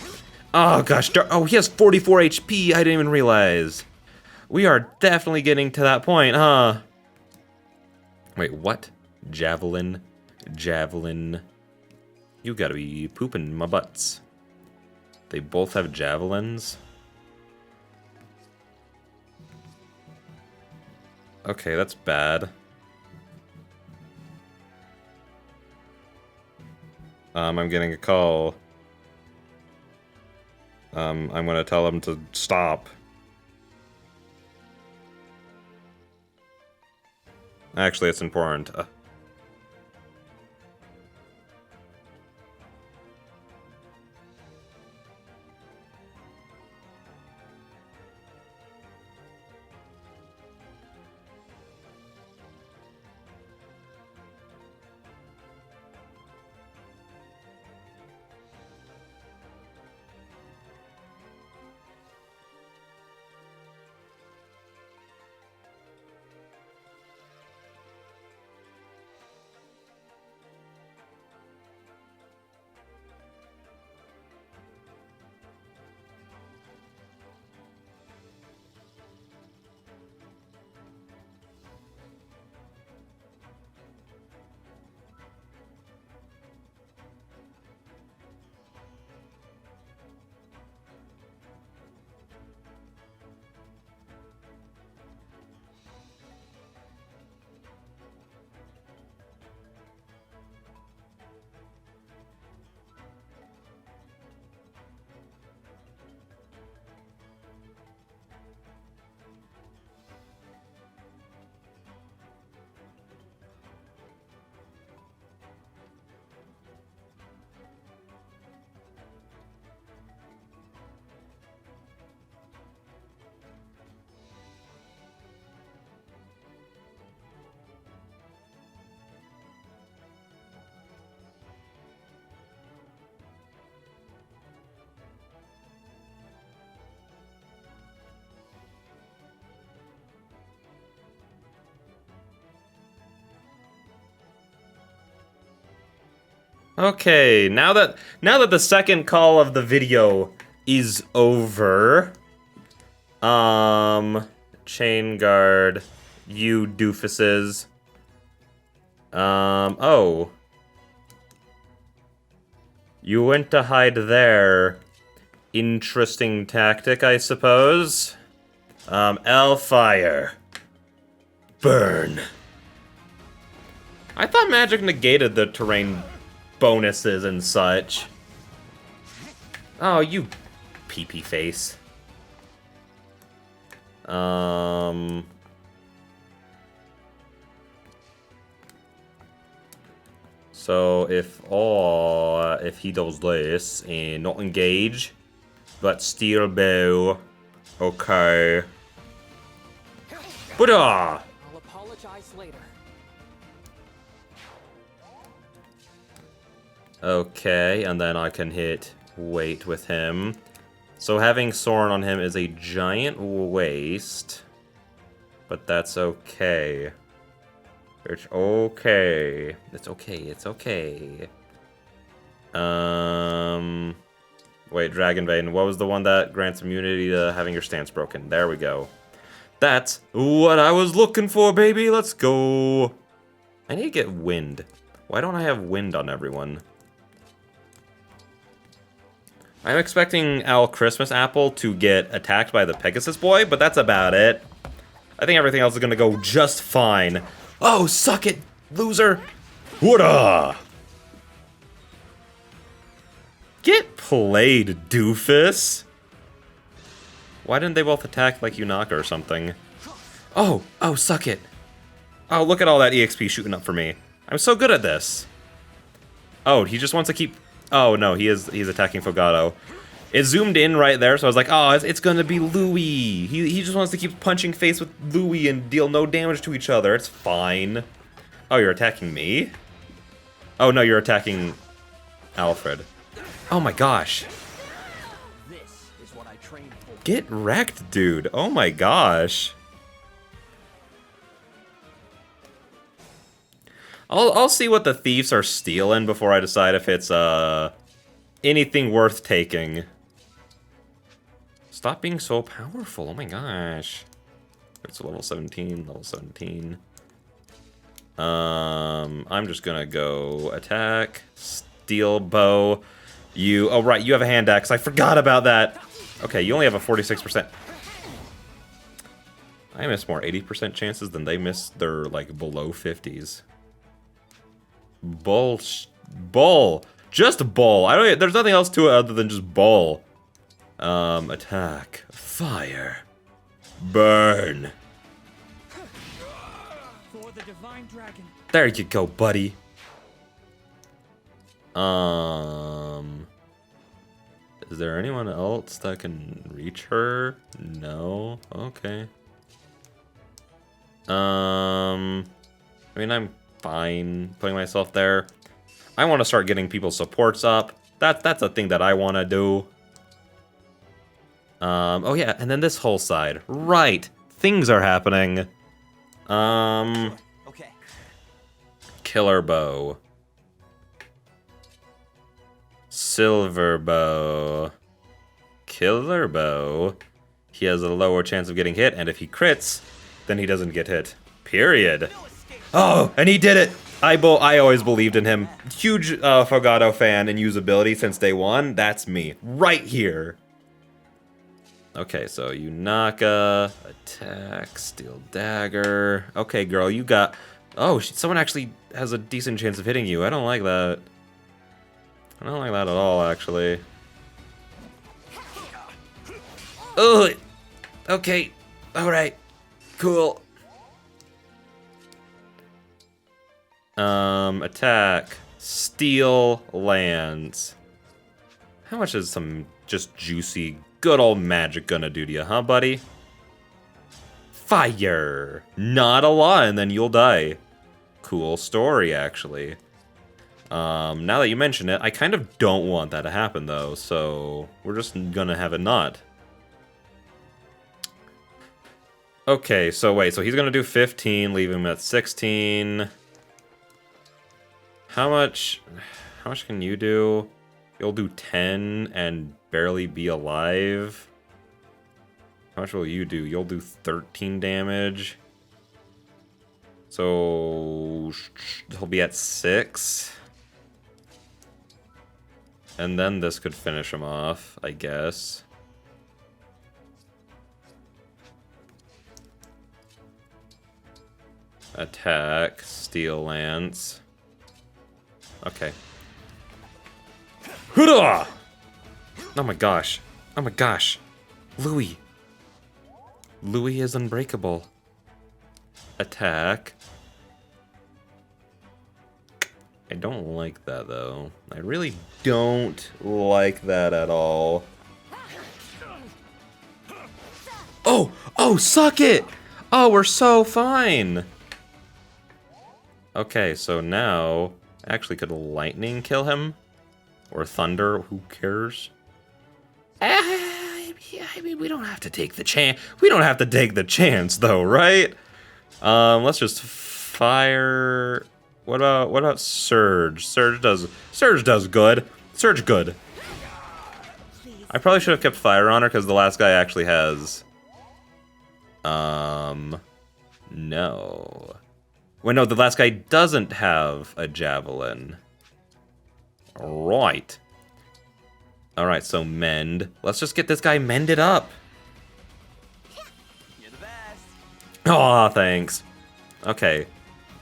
Oh, gosh, oh, he has 44 HP, I didn't even realize. We are definitely getting to that point, huh? Wait, what? Javelin. You gotta be pooping my butts. They both have javelins. Okay, that's bad. I'm getting a call. I'm gonna tell them to stop. Actually, it's important. Okay, now that the second call of the video is over, chain guard, you doofuses. Oh. You went to hide there. Interesting tactic, I suppose. Hellfire. Burn. I thought magic negated the terrain bonuses and such. Oh, you pee-pee face. So if he does this and not engage, but steel bow, okay. Buddha. I'll apologize later. Okay, and then I can hit weight with him. So having Soren on him is a giant waste, but that's okay. It's okay. It's okay. It's okay. Wait, Dragon Vein. What was the one that grants immunity to having your stance broken? There we go. That's what I was looking for, baby. Let's go. I need to get wind. Why don't I have wind on everyone? I'm expecting Owl Christmas Apple to get attacked by the Pegasus Boy, but that's about it. I think everything else is gonna go just fine. Oh, suck it, loser! Woulda! Get played, doofus! Why didn't they both attack like Yunaka or something? Oh, suck it. Oh, look at all that EXP shooting up for me. I'm so good at this. Oh, he just wants to keep... Oh, no, he's attacking Fogado. It zoomed in right there, so I was like, oh, it's gonna be Louis. He just wants to keep punching face with Louis and deal no damage to each other. It's fine. Oh, you're attacking me? Oh, no, you're attacking Alfred. Oh my gosh. This is what I trained for. Get wrecked, dude. Oh my gosh. I'll see what the thieves are stealing before I decide if it's anything worth taking. Stop being so powerful. Oh my gosh. It's a level 17, level 17. I'm just gonna go attack, steel bow. Oh right, you have a hand axe. I forgot about that. Okay, you only have a 46%. I miss more 80% chances than they miss their like below 50s. Bull. Just bull. There's nothing else to it other than just bull. Attack. Fire. Burn. For the divine dragon. There you go, buddy. Is there anyone else that can reach her? No. Okay. I mean, I'm fine putting myself there. I want to start getting people's supports up. That's a thing that I want to do. Oh yeah, and then this whole side. Right. Things are happening. Okay. Killer bow. Silver bow. Killer bow. He has a lower chance of getting hit, and if he crits, then he doesn't get hit. Period. Oh, and he did it! I always believed in him. Huge Fogado fan and usability since day one. That's me. Right here. Okay, so Yunaka, attack, steel dagger. Okay, girl, you got... Oh, someone actually has a decent chance of hitting you. I don't like that. I don't like that at all, actually. Oh, okay. Alright. Cool. Attack. Steel lands. How much is some just juicy, good old magic gonna do to you, huh, buddy? Fire! Not a lot, and then you'll die. Cool story, actually. Now that you mention it, I kind of don't want that to happen, though, so we're just gonna have it not. Okay, so wait, so he's gonna do 15, leave him at 16. How much can you do? You'll do 10 and barely be alive. How much will you do? You'll do 13 damage. So he'll be at 6. And then this could finish him off, I guess. Attack, Steel Lance. Okay. Hoodah! Oh my gosh. Oh my gosh. Louis. Louis is unbreakable. Attack. I don't like that though. I really don't like that at all. Oh! Oh, suck it! Oh, we're so fine! Okay, so now... Actually, could lightning kill him? Or thunder? Who cares? I mean, we don't have to take the chance. We don't have to take the chance, though, right? Let's just fire... What about Surge? Surge does good. Surge good. I probably should have kept fire on her because the last guy actually has... No. Wait, no, the last guy doesn't have a javelin. Right. Alright, so mend. Let's just get this guy mended up. You're the best. Aw, thanks. Okay.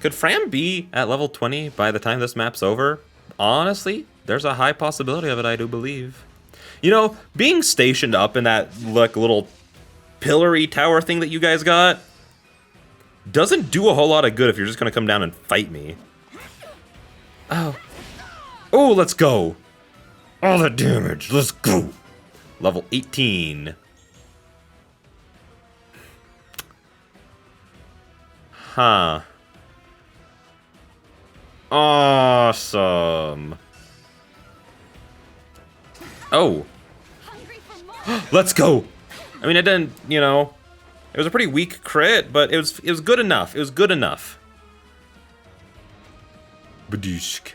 Could Fram be at level 20 by the time this map's over? Honestly, there's a high possibility of it, I do believe. You know, being stationed up in that like little pillory tower thing that you guys got doesn't do a whole lot of good if you're just gonna come down and fight me. Oh. Oh, let's go. All the damage, let's go. Level 18. Huh. Awesome. Oh. Let's go. I mean, it didn't, you know, it was a pretty weak crit, but it was good enough. It was good enough. Badooshk.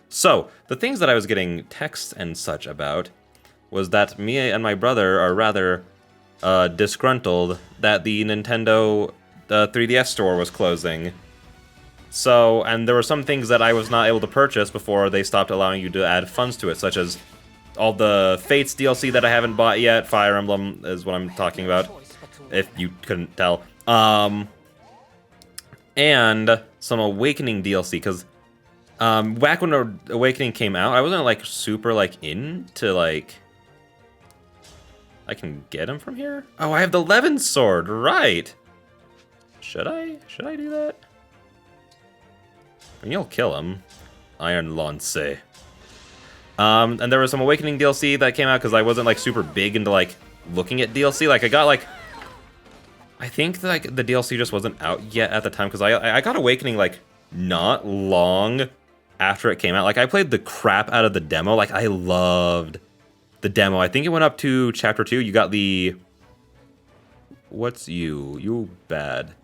So the things that I was getting texts and such about was that me and my brother are rather disgruntled that the Nintendo 3DS store was closing. So, and there were some things that I was not able to purchase before they stopped allowing you to add funds to it, such as all the Fates DLC that I haven't bought yet. Fire Emblem is what I'm talking about, if you couldn't tell. And some Awakening DLC, because back when Awakening came out, I wasn't like super like into like... I can get him from here? Oh, I have the Levin sword, right. Should I do that? I mean, you'll kill him. Iron Lance. And there was some Awakening DLC that came out because I wasn't like super big into like looking at DLC. Like I got like, I think like the DLC just wasn't out yet at the time because I got Awakening like not long after it came out. Like I played the crap out of the demo. Like I loved the demo. I think it went up to chapter 2. You got the... What's you? You bad.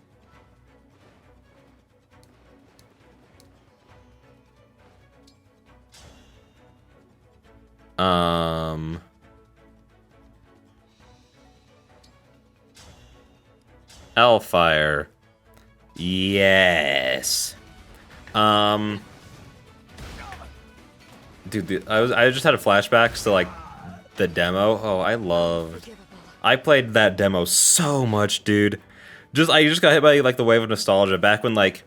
Hellfire. Yes. Dude, I just had a flashbacks to like the demo. Oh, I played that demo so much, dude. I just got hit by like the wave of nostalgia back when like,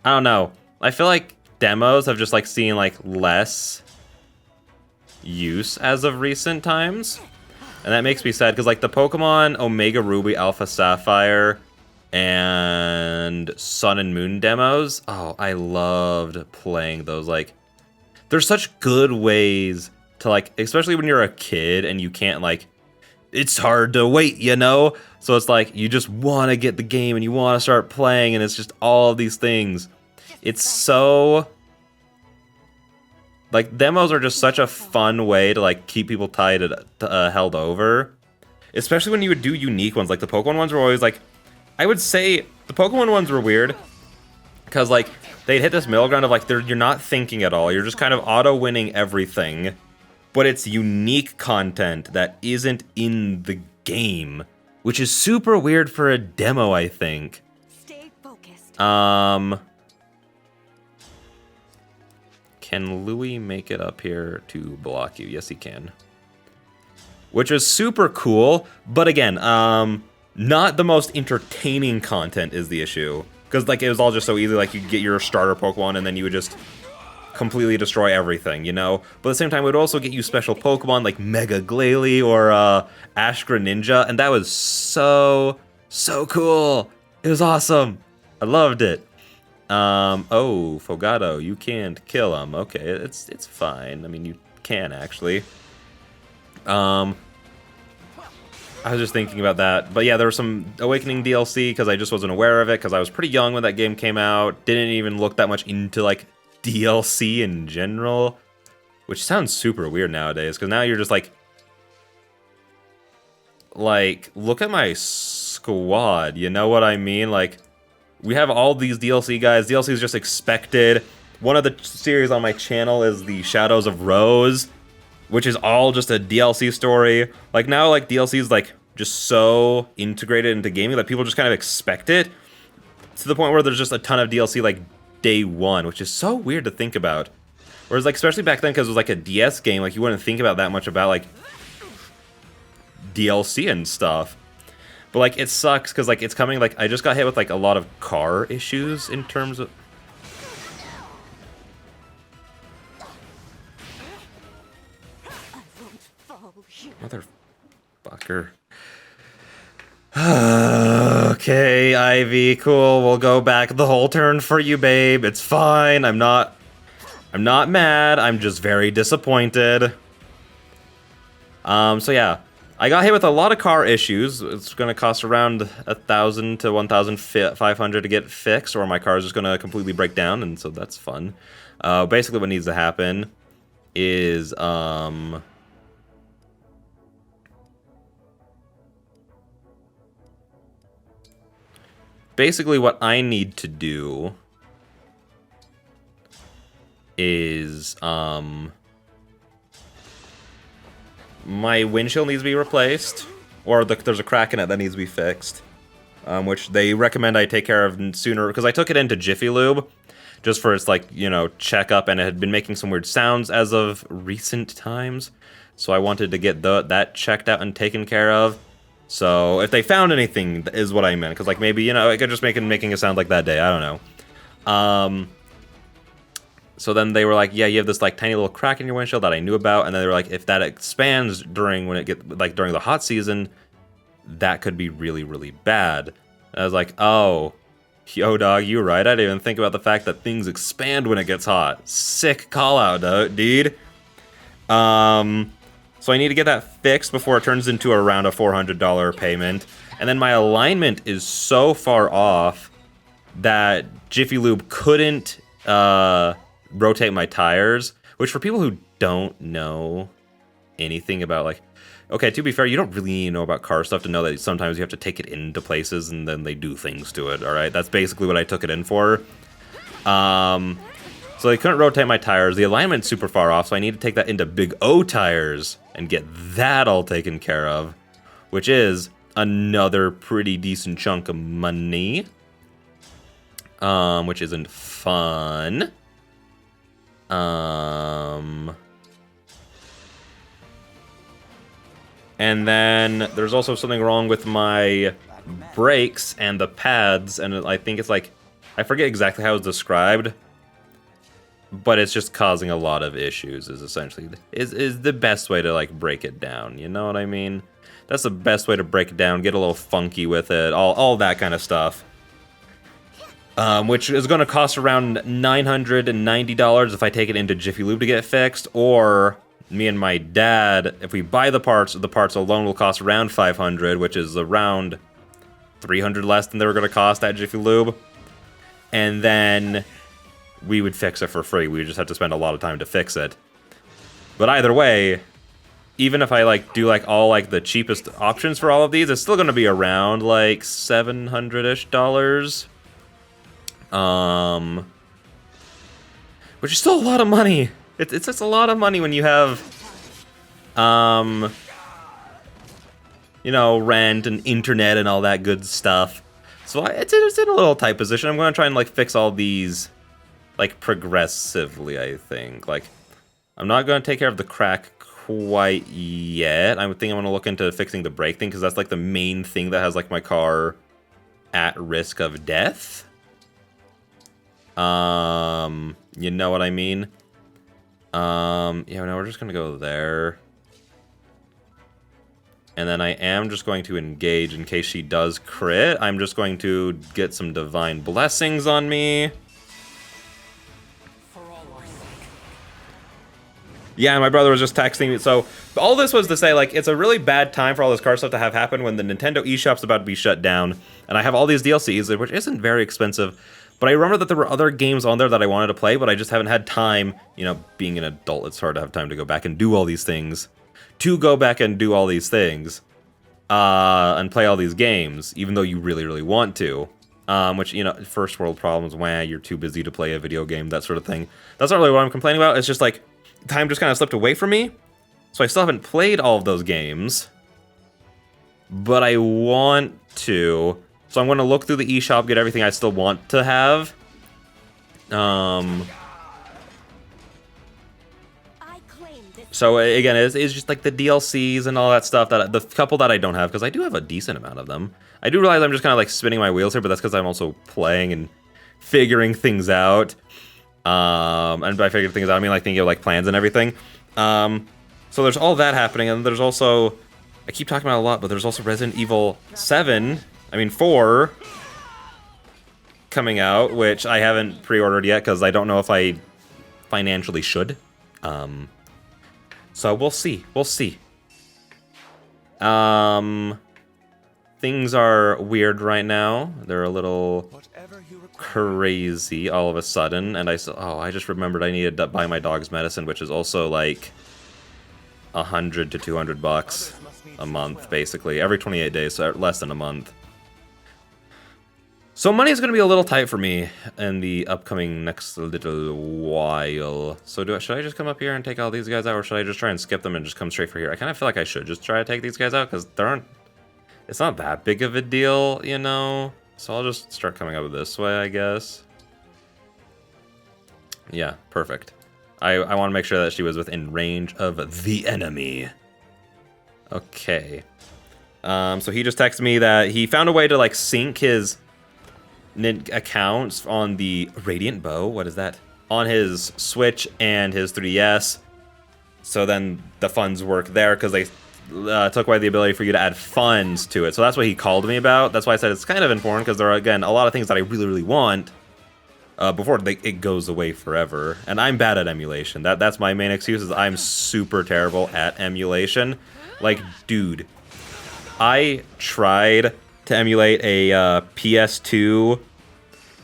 I don't know. I feel like demos have just like seen like less use as of recent times. And that makes me sad because like the Pokemon Omega Ruby, Alpha Sapphire, and Sun and Moon demos. Oh, I loved playing those. Like, they're such good ways to like, especially when you're a kid and you can't like, it's hard to wait, you know? So it's like, you just want to get the game and you want to start playing and it's just all of these things. It's so... Like, demos are just such a fun way to, like, keep people held over. Especially when you would do unique ones. Like, the Pokemon ones were always, like... I would say the Pokemon ones were weird. Because, like, they'd hit this middle ground of, like, you're not thinking at all. You're just kind of auto-winning everything. but it's unique content that isn't in the game, which is super weird for a demo, I think. Stay focused. Can Louis make it up here to block you? Yes, he can. Which was super cool, but again, not the most entertaining content is the issue. Because, like, it was all just so easy, like, you get your starter Pokemon and then you would just completely destroy everything, you know? But at the same time, it would also get you special Pokemon like Mega Glalie or Ash Greninja, and that was so cool. It was awesome. I loved it. Oh, Fogado, you can't kill him. Okay, it's fine. I mean, you can, actually. I was just thinking about that. But yeah, there was some Awakening DLC, because I just wasn't aware of it, because I was pretty young when that game came out. Didn't even look that much into, like, DLC in general. Which sounds super weird nowadays, because now you're just like, look at my squad, you know what I mean? Like, we have all these DLC guys. DLC is just expected. One of the series on my channel is the Shadows of Rose, which is all just a DLC story. Like, now, like, DLC is, like, just so integrated into gaming that people just kind of expect it, to the point where there's just a ton of DLC, like, day one, which is so weird to think about. Whereas, like, especially back then, because it was, like, a DS game, like, you wouldn't think about that much about, like, DLC and stuff. But, like, it sucks, because, like, it's coming, like, I just got hit with, like, a lot of car issues in terms of... Motherfucker. Okay, Ivy, cool. We'll go back the whole turn for you, babe. It's fine. I'm not mad. I'm just very disappointed. So yeah, I got hit with a lot of car issues. It's gonna cost around 1,000 to 1,500 to get fixed, or my car is just gonna completely break down, and so that's fun. Basically, what needs to happen is basically, what I need to do is, my windshield needs to be replaced, or there's a crack in it that needs to be fixed, which they recommend I take care of sooner, because I took it into Jiffy Lube, just for its, like, you know, checkup, and it had been making some weird sounds as of recent times, so I wanted to get that checked out and taken care of. So, if they found anything, is what I meant. Because, like, maybe, you know, I could just making a sound like that day. I don't know. So then they were like, yeah, you have this, like, tiny little crack in your windshield that I knew about. And then they were like, if that expands during during the hot season, that could be really, really bad. And I was like, oh, yo, dog, you're right. I didn't even think about the fact that things expand when it gets hot. Sick call out, dude. So I need to get that fixed before it turns into around a $400 payment. And then my alignment is so far off that Jiffy Lube couldn't rotate my tires. Which, for people who don't know anything about, like... Okay, to be fair, you don't really need to know about car stuff to know that sometimes you have to take it into places and then they do things to it, alright? That's basically what I took it in for. So they couldn't rotate my tires. The alignment's super far off, so I need to take that into Big O tires and get that all taken care of, which is another pretty decent chunk of money, which isn't fun. And then there's also something wrong with my brakes and the pads, and I think it's like, I forget exactly how it's described, but it's just causing a lot of issues, is essentially is the best way to, like, break it down, you know what I mean? That's the best way to break it down, get a little funky with it, all that kind of stuff. Which is going to cost around $990 if I take it into Jiffy Lube to get fixed, or me and my dad, if we buy the parts alone will cost around $500, which is around $300 less than they were going to cost at Jiffy Lube. And then we would fix it for free. We would just have to spend a lot of time to fix it. But either way, even if I, like, do, like, all, like, the cheapest options for all of these, it's still going to be around, like, $700-ish. Which is still a lot of money. It's just a lot of money when you have You know, rent and internet and all that good stuff. So it's in a little tight position. I'm going to try and, like, fix all these, like, progressively, I think. Like, I'm not going to take care of the crack quite yet. I think I'm going to look into fixing the brake thing, because that's, like, the main thing that has, like, my car at risk of death. You know what I mean? Yeah, no, we're just going to go there. And then I am just going to engage in case she does crit. I'm just going to get some divine blessings on me. Yeah, my brother was just texting me. So all this was to say, like, it's a really bad time for all this car stuff to have happen when the Nintendo eShop's about to be shut down. And I have all these DLCs, which isn't very expensive. But I remember that there were other games on there that I wanted to play, but I just haven't had time. You know, being an adult, it's hard to have time to go back and do all these things. And play all these games, even though you really, really want to. Which, you know, first world problems, you're too busy to play a video game, that sort of thing. That's not really what I'm complaining about. It's just like, time just kind of slipped away from me. So I still haven't played all of those games. But I want to. So I'm going to look through the eShop, get everything I still want to have. So again, it's just like the DLCs and all that stuff, that the couple that I don't have, because I do have a decent amount of them. I do realize I'm just kind of like spinning my wheels here, but that's because I'm also playing and figuring things out. And by figuring things out, I mean like thinking of like plans and everything. So there's all that happening, and there's also, I keep talking about it a lot, but there's also Resident Evil 4 coming out, which I haven't pre-ordered yet because I don't know if I financially should. So we'll see. Things are weird right now. They're a little crazy all of a sudden, and I just remembered I needed to buy my dog's medicine, which is also like $100 to $200 a month, basically every 28 days, so less than a month. So money's going to be a little tight for me in the upcoming next little while. So should I just come up here and take all these guys out, or should I just try and skip them and just come straight for here? I kind of feel like I should just try to take these guys out, because it's not that big of a deal, you know? So I'll just start coming up this way, I guess. Yeah, perfect. I want to make sure that she was within range of the enemy. Okay. So he just texted me that he found a way to, like, sync his accounts on the Radiant Bow, what is that? On his Switch and his 3DS. So then the funds work there, because they took away the ability for you to add funds to it. So that's what he called me about. That's why I said it's kind of important, because there are, again, a lot of things that I really, really want before it goes away forever. And I'm bad at emulation. That's my main excuse, is I'm super terrible at emulation. Like, dude, I tried to emulate a PS2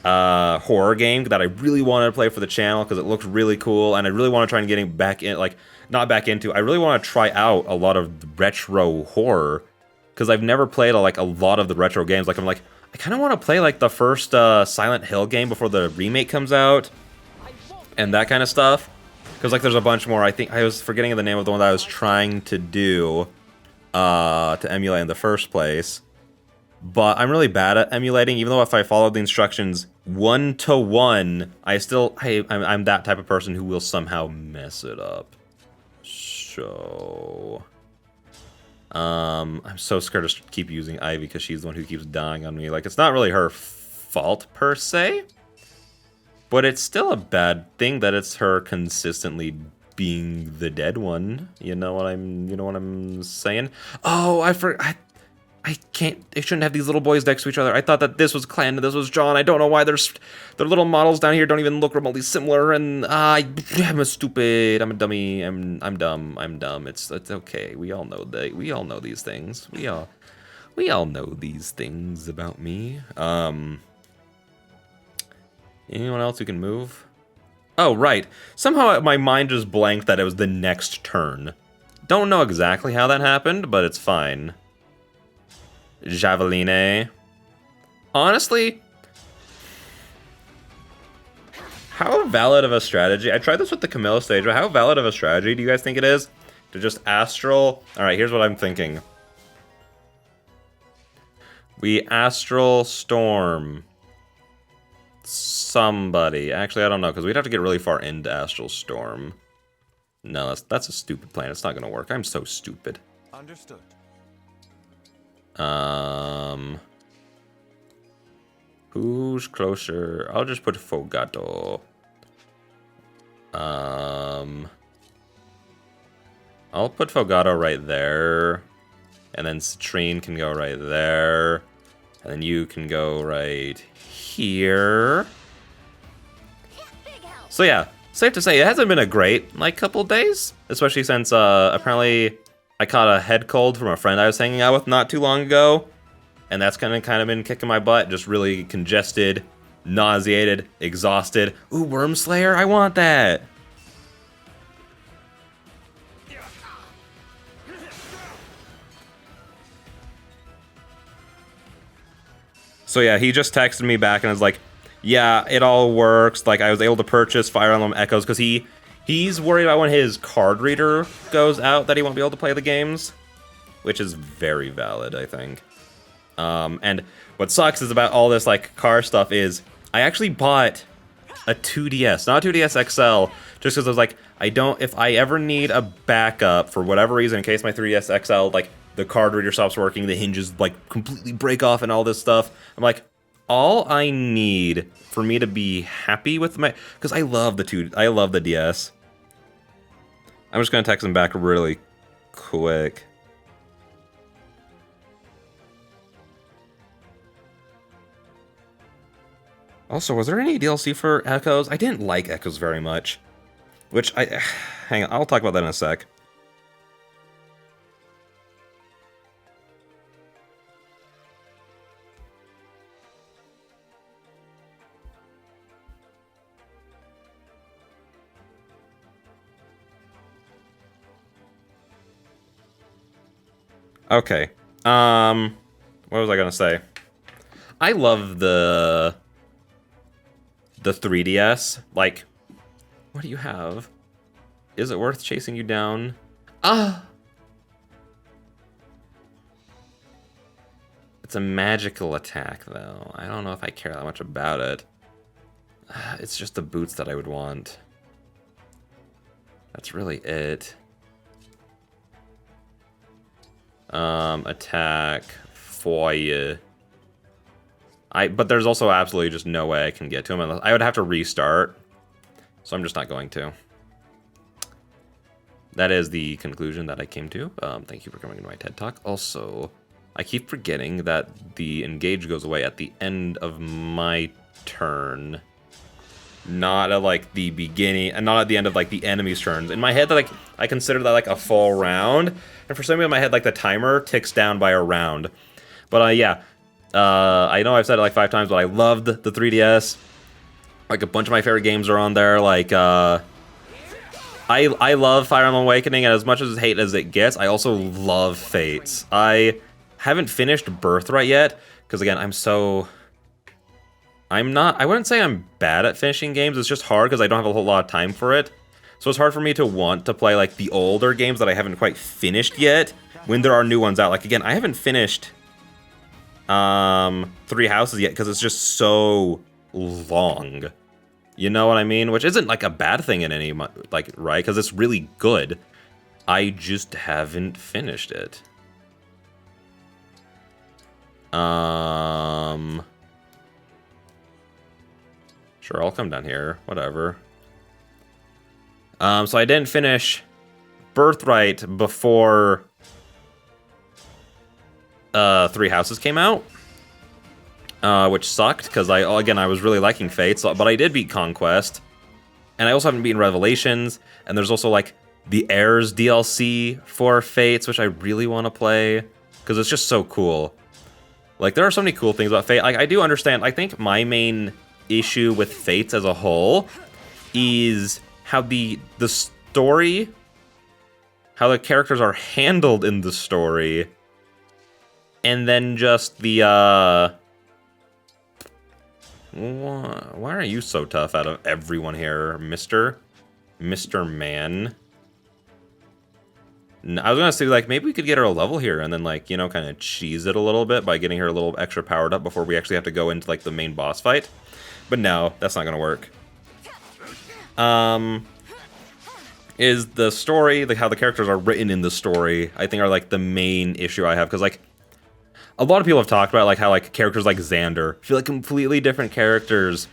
horror game that I really wanted to play for the channel because it looked really cool, and I really want to try and getting back in, like, not back into, I really want to try out a lot of retro horror, because I've never played a lot of the retro games. Like, I kind of want to play like the first Silent Hill game before the remake comes out, and that kind of stuff, because like there's a bunch more. I think I was forgetting the name of the one that I was trying to do to emulate in the first place. But I'm really bad at emulating, even though if I follow the instructions 1-to-1, I'm that type of person who will somehow mess it up. So I'm so scared to keep using Ivy, because she's the one who keeps dying on me. Like, it's not really her fault per se, but it's still a bad thing that it's her consistently being the dead one. You know what I'm saying? Oh, I shouldn't have these little boys next to each other. I thought that this was Clan and this was John. I don't know why their little models down here don't even look remotely similar. And I'm a stupid. I'm a dummy. I'm dumb. I'm dumb. It's okay. We all know these things. We all know these things about me. Anyone else who can move? Oh, right. Somehow my mind just blanked that it was the next turn. Don't know exactly how that happened, but it's fine. Javeline. Honestly, how valid of a strategy? I tried this with the Camilla stage, but how valid of a strategy do you guys think it is To just astral... Alright, here's what I'm thinking. We astral storm somebody. Actually, I don't know, because we'd have to get really far into astral storm. No, that's a stupid plan. It's not going to work. I'm so stupid. Understood. Who's closer? I'll just put Fogato. I'll put Fogato right there. And then Citrine can go right there. And then you can go right here. So yeah, safe to say it hasn't been a great, like, couple days. Especially since, apparently I caught a head cold from a friend I was hanging out with not too long ago. And that's kind of been kicking my butt. Just really congested, nauseated, exhausted. Ooh, Worm Slayer, I want that. So yeah, he just texted me back and was like, yeah, it all works. Like, I was able to purchase Fire Emblem Echoes because he's worried about when his card reader goes out that he won't be able to play the games. Which is very valid, I think. And what sucks is about all this, like, car stuff is I actually bought a 2DS, not a 2DS XL, just because I was like, if I ever need a backup for whatever reason, in case my 3DS XL, like, the card reader stops working, the hinges, like, completely break off and all this stuff. I'm like, all I need for me to be happy with my... Because I love the DS. I'm just going to text him back really quick. Also, was there any DLC for Echoes? I didn't like Echoes very much. Which, hang on, I'll talk about that in a sec. Okay. What was I gonna say? I love the 3DS. Like, what do you have? Is it worth chasing you down? Ah! It's a magical attack, though. I don't know if I care that much about it. It's just the boots that I would want. That's really it. Attack, fire. But there's also absolutely just no way I can get to him unless I would have to restart. So I'm just not going to. That is the conclusion that I came to. Thank you for coming to my TED Talk. Also, I keep forgetting that the engage goes away at the end of my turn. Not at, like, the beginning, and not at the end of, like, the enemy's turns. In my head, like, I consider that, like, a full round. And for some reason in my head, like, the timer ticks down by a round. But, yeah. I know I've said it, like, 5 times, but I loved the 3DS. Like, a bunch of my favorite games are on there. Like, I love Fire Emblem Awakening, and as much as hate as it gets, I also love Fates. I haven't finished Birthright yet, because, again, I wouldn't say I'm bad at finishing games, it's just hard because I don't have a whole lot of time for it. So it's hard for me to want to play, like, the older games that I haven't quite finished yet when there are new ones out. Like, again, I haven't finished Three Houses yet because it's just so long. You know what I mean? Which isn't, like, a bad thing in any, like, right? Because it's really good. I just haven't finished it. Sure, I'll come down here. Whatever. So I didn't finish Birthright before Three Houses came out, which sucked because I was really liking Fates, but I did beat Conquest, and I also haven't beaten Revelations, and there's also, like, the Heirs DLC for Fates, which I really want to play because it's just so cool. Like, there are so many cool things about Fate. Like, I do understand. I think my main issue with Fates as a whole is how the story, how the characters are handled in the story, and then just the why are you so tough out of everyone here, Mr. Man? I was gonna say, like, maybe we could get her a level here and then, like, you know, kind of cheese it a little bit by getting her a little extra powered up before we actually have to go into, like, the main boss fight. But no, that's not gonna work. Is the story, like, how the characters are written in the story, I think are, like, the main issue I have. Because, like, a lot of people have talked about, like, how, like, characters like Xander feel like completely different characters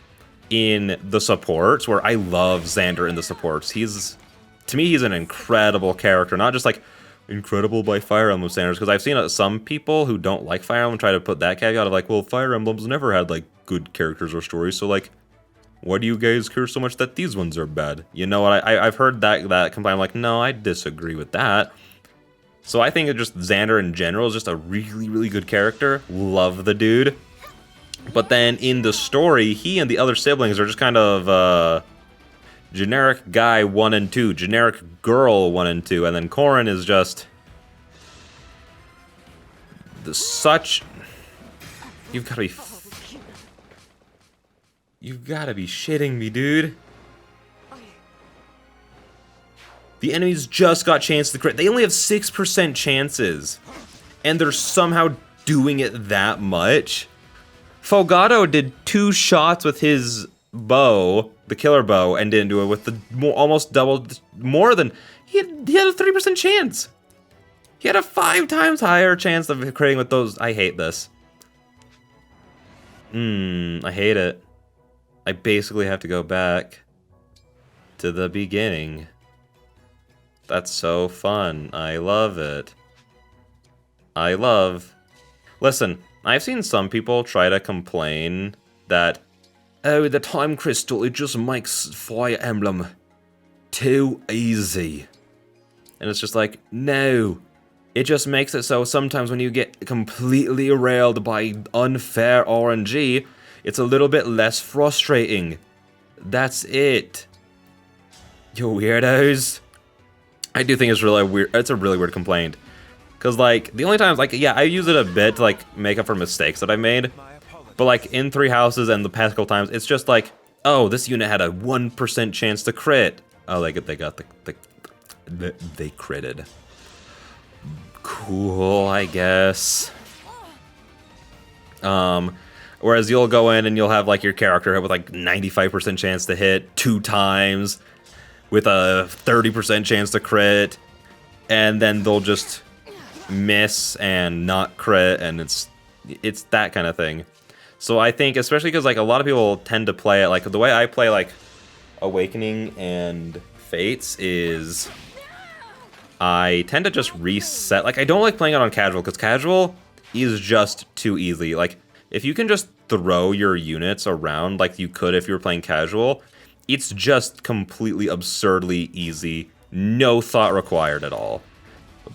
in the supports, where I love Xander in the supports. To me, he's an incredible character, not just, like, incredible by Fire Emblem standards, because I've seen some people who don't like Fire Emblem try to put that caveat of, like, well, Fire Emblem's never had, like, good characters or stories, so, like, why do you guys care so much that these ones are bad? You know what, I've heard that complaint. I'm like, no, I disagree with that. So I think just Xander in general is just a really, really good character. Love the dude. But then in the story, he and the other siblings are just kind of, generic guy 1 and 2, generic girl 1 and 2, and then Corrin is just such. You've got to be shitting me, dude. The enemies just got chances to crit. They only have 6% chances, and they're somehow doing it that much. Fogado did 2 shots with his bow, the killer bow, and didn't do it with the almost doubled more than he had a 30% chance. He had a 5 times higher chance of critting with those. I hate this. I hate it. I basically have to go back to the beginning. That's so fun. I love it. Listen, I've seen some people try to complain that, oh, the time crystal, it just makes Fire Emblem too easy. And it's just like, no. It just makes it so sometimes when you get completely railed by unfair RNG, it's a little bit less frustrating. That's it. You weirdos. I do think it's really weird. It's a really weird complaint. Because, like, the only times, like, yeah, I use it a bit to, like, make up for mistakes that I made. But, like, in 3 Houses and the past couple times, it's just like, oh, this unit had a 1% chance to crit. Oh, they critted. Cool, I guess. Whereas you'll go in and you'll have, like, your character hit with, like, 95% chance to hit 2 times with a 30% chance to crit, and then they'll just miss and not crit, and it's that kind of thing. So I think, especially because, like, a lot of people tend to play it, like, the way I play, like, Awakening and Fates is I tend to just reset. Like, I don't like playing it on casual, because casual is just too easy. Like, if you can just throw your units around like you could if you were playing casual, it's just completely absurdly easy. No thought required at all.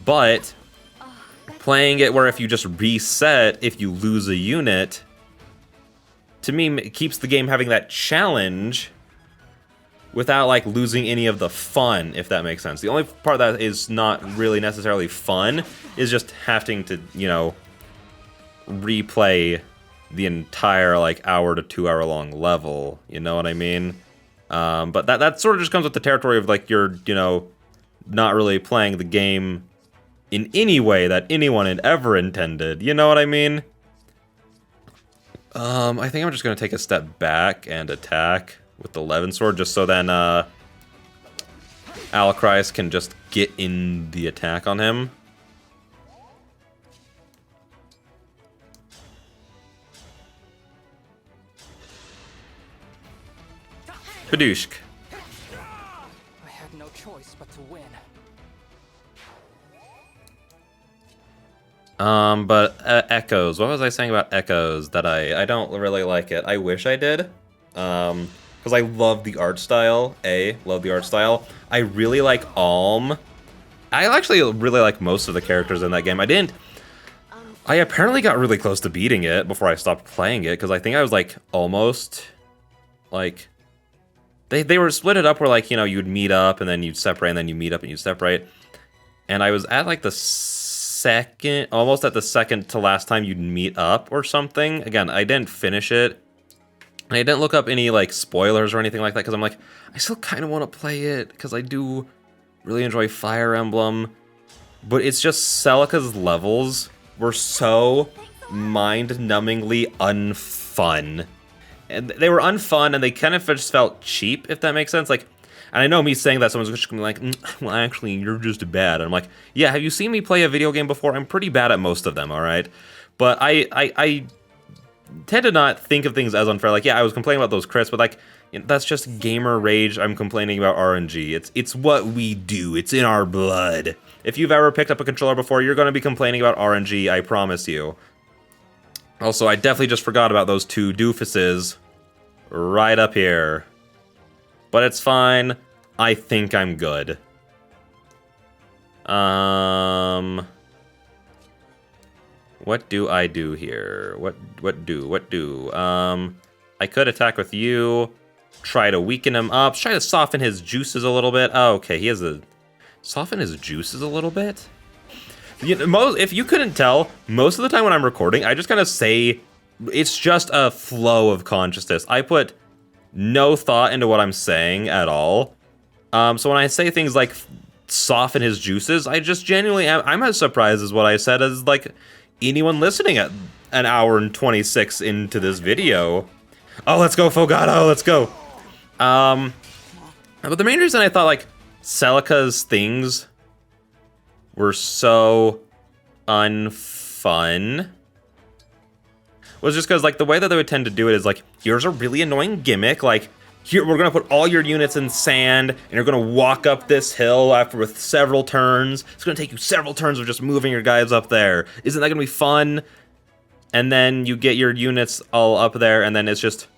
But playing it where if you just reset, if you lose a unit, to me, it keeps the game having that challenge without, like, losing any of the fun, if that makes sense. The only part that is not really necessarily fun is just having to, you know, replay the entire, like, hour to 2 hour long level. You know what I mean? But that sort of just comes with the territory of, like, you're, you know, not really playing the game in any way that anyone had ever intended. You know what I mean? I think I'm just going to take a step back and attack with the Levin Sword, just so then, Alakris can just get in the attack on him. Badooshk. I had no choice but to win. But Echoes. What was I saying about Echoes? That I don't really like it. I wish I did. Because I love the art style. Love the art style. I really like Alm. I actually really like most of the characters in that game. I apparently got really close to beating it before I stopped playing it, because I think I was, like, almost, like, they were split it up where, like, you know, you'd meet up and then you'd separate and then you meet up and you'd separate. And I was at, like, almost at the second to last time you'd meet up or something. Again, I didn't finish it. And I didn't look up any, like, spoilers or anything like that, because I'm like, I still kind of want to play it, because I do really enjoy Fire Emblem. but it's just Celica's levels were so mind-numbingly unfun. And they were unfun, and they kind of just felt cheap, if that makes sense. Like, and I know me saying that, someone's just gonna be like, well, actually, you're just bad. And I'm like, yeah, have you seen me play a video game before? I'm pretty bad at most of them, all right? But I tend to not think of things as unfair. Like, yeah, I was complaining about those crits, but like, you know, that's just gamer rage. I'm complaining about RNG. It's what we do. It's in our blood. If you've ever picked up a controller before, you're going to be complaining about RNG, I promise you. Also, I definitely just forgot about those two doofuses right up here. But it's fine. I think I'm good. What do I do here? What do? I could attack with you. Try to weaken him up. Try to soften his juices a little bit. Oh, okay, he has a... Soften his juices a little bit? You know, if you couldn't tell, most of the time when I'm recording, I just kind of say... It's just a flow of consciousness. I put no thought into what I'm saying at all. So when I say things like soften his juices, I just genuinely am... I'm as surprised as what I said as, like, anyone listening at an hour and 26 into this video. Oh, let's go, Fogato, let's go. But the main reason I thought, like, Celica's things were so unfun was just because, like, the way that they would tend to do it is, like, here's a really annoying gimmick, like, here, we're gonna put all your units in sand, and you're gonna walk up this hill after with several turns. It's gonna take you several turns of just moving your guys up there. Isn't that gonna be fun? And then you get your units all up there, and then it's just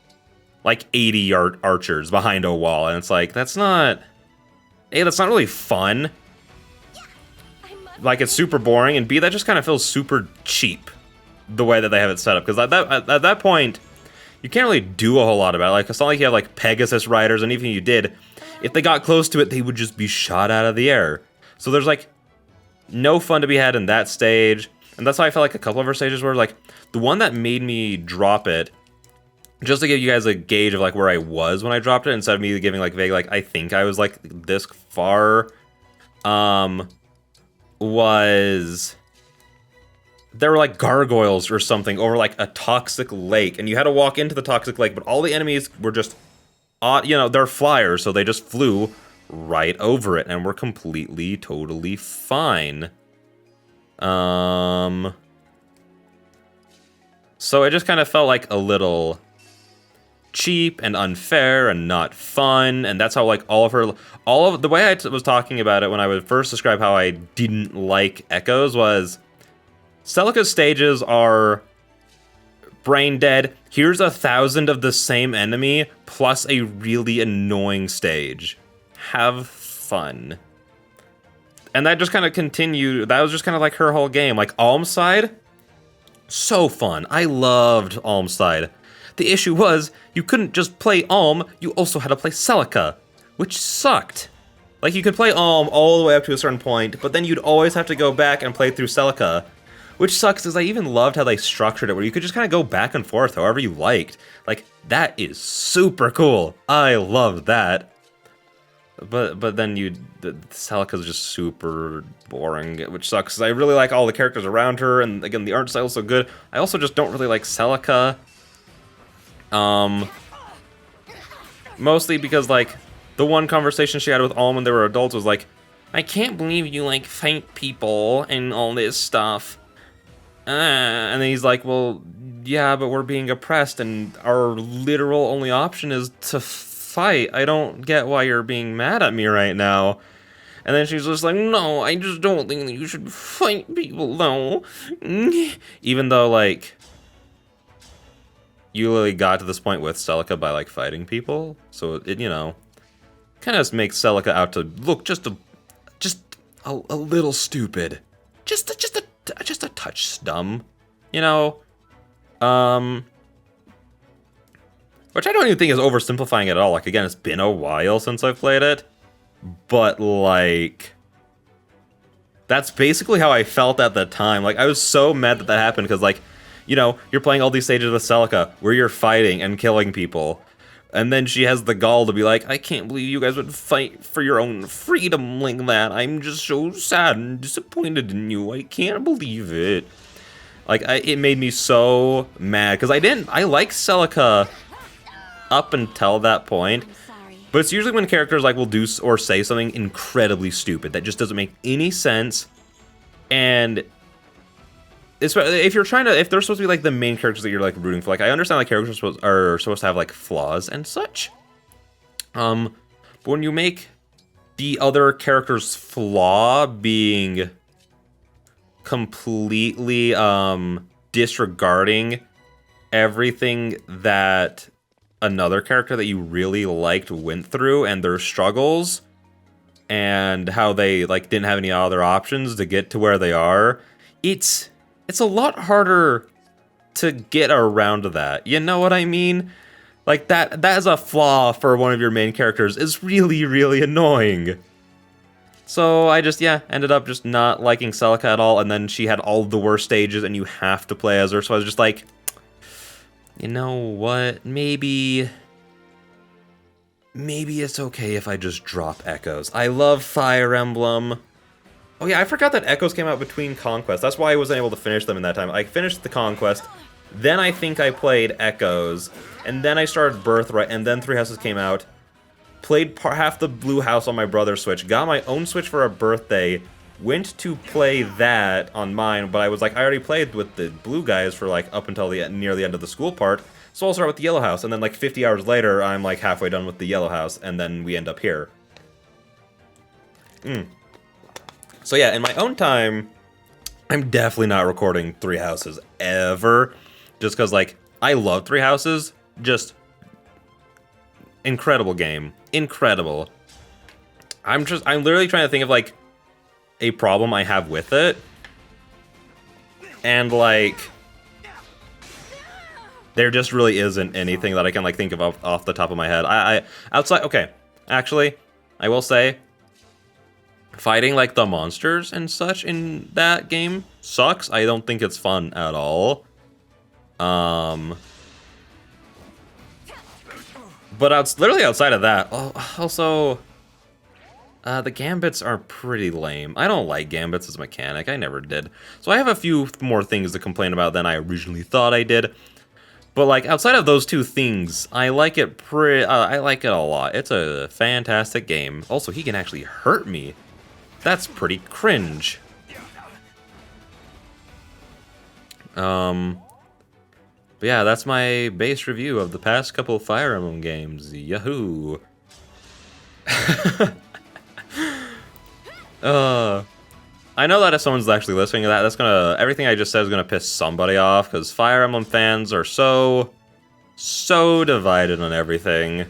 like 80 archers behind a wall, and it's like, that's not... A, that's not really fun. Like, it's super boring, and B, that just kind of feels super cheap, the way that they have it set up. Because at that point, you can't really do a whole lot about it. Like, it's not like you have, like, Pegasus riders, and even if you did, if they got close to it, they would just be shot out of the air. So there's, like, no fun to be had in that stage. And that's why I felt like a couple of our stages were, like, the one that made me drop it, just to give you guys a gauge of, like, where I was when I dropped it, instead of me giving, like, vague, like, I think I was, like, this far, was... There were, like, gargoyles or something over, like, a toxic lake, and you had to walk into the toxic lake, but all the enemies were just, you know, they're flyers, so they just flew right over it, and were completely, totally fine. So it just kind of felt like a little cheap and unfair and not fun, and that's how, like, all of the way I was talking about it when I would first describe how I didn't like Echoes was, Celica's stages are brain dead. Here's 1,000 of the same enemy plus a really annoying stage. Have fun. And that just kind of continued. That was just kind of like her whole game. Like, Almside, so fun. I loved Almside. The issue was, you couldn't just play Alm, you also had to play Celica, which sucked. Like, you could play Alm all the way up to a certain point, but then you'd always have to go back and play through Celica, which sucks, because I even loved how they structured it, where you could just kind of go back and forth however you liked. Like, that is super cool. I loved that. But then the Celica's just super boring, which sucks, because I really like all the characters around her, and again, the art style's so good. I also just don't really like Celica. Mostly because, like, the one conversation she had with Alm when they were adults was like, I can't believe you, like, fight people and all this stuff. And then he's like, well, yeah, but we're being oppressed, and our literal only option is to fight. I don't get why you're being mad at me right now. And then she's just like, no, I just don't think that you should fight people, though. Even though, like, you literally got to this point with Celica by, like, fighting people. So it, you know, kind of makes Celica out to look just a little stupid. Just a touch dumb, you know? Which I don't even think is oversimplifying it at all. Like, again, it's been a while since I've played it. But, like, that's basically how I felt at the time. Like, I was so mad that happened, because, like, you know, you're playing all these stages with Celica, where you're fighting and killing people. And then she has the gall to be like, I can't believe you guys would fight for your own freedom like that. I'm just so sad and disappointed in you. I can't believe it. Like, it made me so mad, because I like Celica up until that point. But it's usually when characters like will do or say something incredibly stupid that just doesn't make any sense. And if they're supposed to be like the main characters that you're like rooting for, like I understand like characters are supposed to have like flaws and such. But when you make the other character's flaw being completely disregarding everything that another character that you really liked went through and their struggles and how they like didn't have any other options to get to where they are, it's a lot harder to get around that. You know what I mean? Like that is a flaw for one of your main characters is really, really annoying. So I just, ended up just not liking Celica at all, and then she had all the worst stages and you have to play as her, so I was just like, you know what, maybe it's okay if I just drop Echoes. I love Fire Emblem. Oh yeah, I forgot that Echoes came out between Conquest. That's why I wasn't able to finish them in that time. I finished the Conquest, then I think I played Echoes, and then I started Birthright, and then Three Houses came out. Played half the Blue House on my brother's Switch, got my own Switch for a birthday, went to play that on mine, but I was like, I already played with the blue guys for like up until near the end of the school part, so I'll start with the Yellow House, and then like 50 hours later, I'm like halfway done with the Yellow House, and then we end up here. So yeah, in my own time, I'm definitely not recording Three Houses ever, just because like, I love Three Houses, just incredible game. Incredible. I'm literally trying to think of like a problem I have with it. And like there just really isn't anything that I can like think of off the top of my head. Okay, actually, I will say fighting like the monsters and such in that game sucks. I don't think it's fun at all. But literally outside of that, also, the gambits are pretty lame. I don't like gambits as a mechanic. I never did. So I have a few more things to complain about than I originally thought I did. But like outside of those two things, I like it I like it a lot. It's a fantastic game. Also, he can actually hurt me. That's pretty cringe. But yeah, that's my base review of the past couple Fire Emblem games. Yahoo! I know that if someone's actually listening to that, everything I just said is gonna piss somebody off, because Fire Emblem fans are so divided on everything.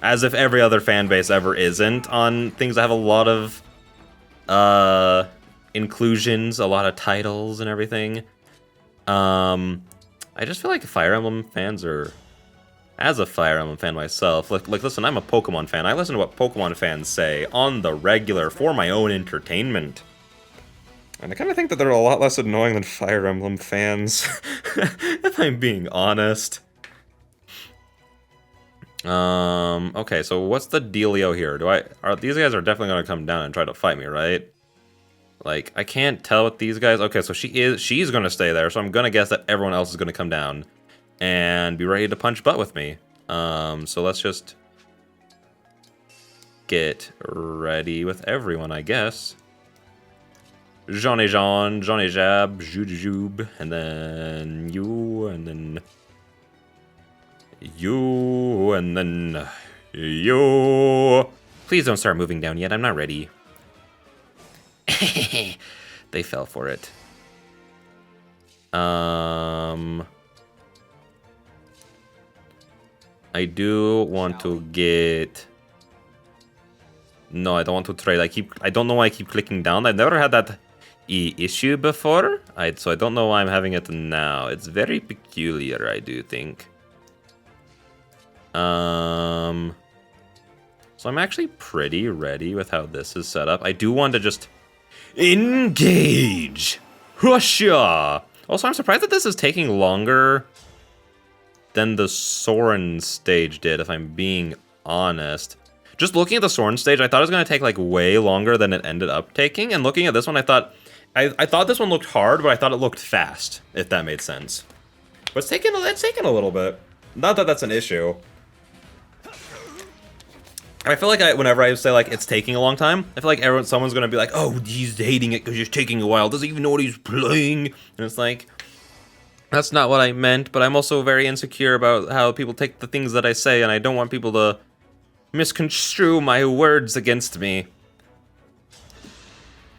As if every other fan base ever isn't on things that have a lot of, inclusions, a lot of titles and everything. I just feel like Fire Emblem fans are... As a Fire Emblem fan myself, like listen, I'm a Pokemon fan. I listen to what Pokemon fans say on the regular for my own entertainment. And I kind of think that they're a lot less annoying than Fire Emblem fans, if I'm being honest. Okay, so what's the dealio here? These guys are definitely going to come down and try to fight me, right? Like, I can't tell with these guys. Okay, so she's gonna stay there, so I'm gonna guess that everyone else is gonna come down and be ready to punch butt with me. So let's just get ready with everyone, I guess. Johnny Jean, Johnny Jab, Jujube, and then you, and then you, and then you. Please don't start moving down yet, I'm not ready. They fell for it. I do want to get... No, I don't want to trade. I don't know why I keep clicking down. I've never had that issue before. So I don't know why I'm having it now. It's very peculiar, I do think. So I'm actually pretty ready with how this is set up. I do want to just engage. Husha! Also, I'm surprised that this is taking longer than the Soren stage did, if I'm being honest. Just looking at the Soren stage, I thought it was going to take like way longer than it ended up taking. And looking at this one, I thought this one looked hard, but I thought it looked fast, if that made sense. But it's taken a little bit. Not that that's an issue. I feel like whenever I say like it's taking a long time, I feel like someone's gonna be like, "Oh, he's hating it because it's taking a while. Doesn't even know what he's playing." And it's like, that's not what I meant. But I'm also very insecure about how people take the things that I say, and I don't want people to misconstrue my words against me.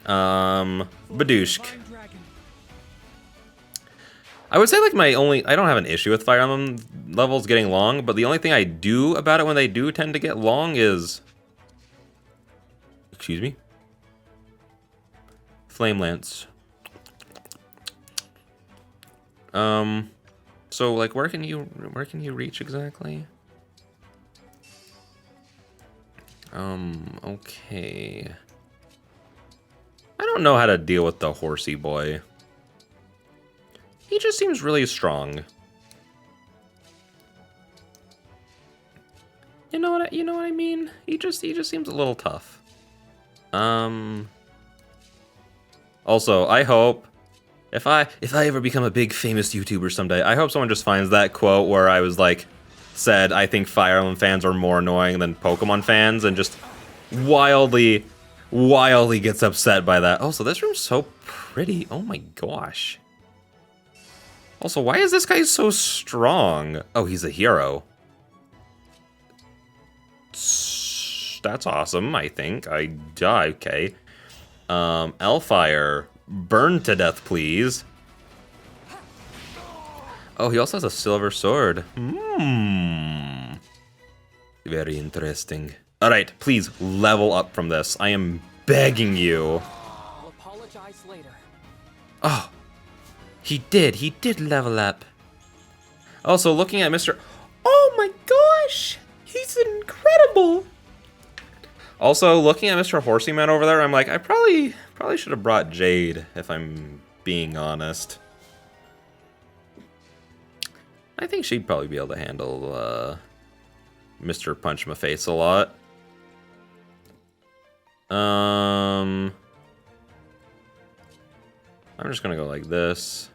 Badooshk. I would say like I don't have an issue with Fire Emblem levels getting long, but the only thing I do about it when they do tend to get long is, excuse me, Flame Lance. So like where can you reach exactly? Okay. I don't know how to deal with the horsey boy. He just seems really strong. You know what I mean? He just seems a little tough. Also, I hope if I ever become a big famous YouTuber someday, I hope someone just finds that quote where I was like said I think Fire Emblem fans are more annoying than Pokemon fans, and just wildly gets upset by that. Oh, so this room's so pretty. Oh my gosh. Also, why is this guy so strong? Oh, he's a hero. That's awesome, I think. Okay. Elfire, burn to death, please. Oh, he also has a silver sword. Very interesting. Alright, please level up from this. I am begging you. I'll apologize later. Oh, he did level up. Also, looking at Mr. Oh my gosh, he's incredible. Also, looking at Mr. Horsey Man over there, I'm like, I probably should have brought Jade, if I'm being honest. I think she'd probably be able to handle Mr. Punch My Face a lot. I'm just gonna go like this.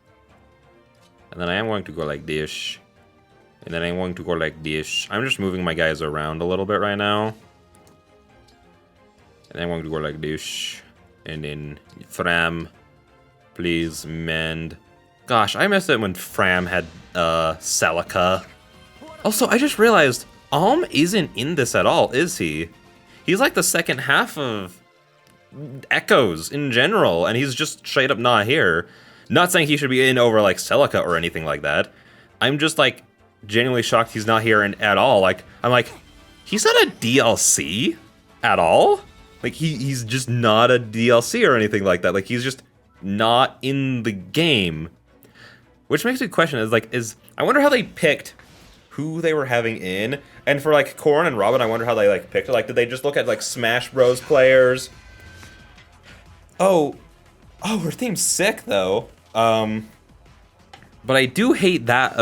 And then I am going to go like this. And then I'm going to go like this. I'm just moving my guys around a little bit right now. And then I'm going to go like this. And then Fram, please mend. Gosh, I missed it when Fram had Celica. Also, I just realized Alm isn't in this at all, is he? He's like the second half of Echoes in general, and he's just straight up not here. Not saying he should be in over like Celica or anything like that. I'm just like genuinely shocked he's not here at all. Like, I'm like, he's not a DLC at all? Like, he's just not a DLC or anything like that. Like, he's just not in the game. Which makes me question I wonder how they picked who they were having in. And for like Corrin and Robin, I wonder how they like picked it. Like, did they just look at like Smash Bros players? Oh, her theme's sick though. But I do hate that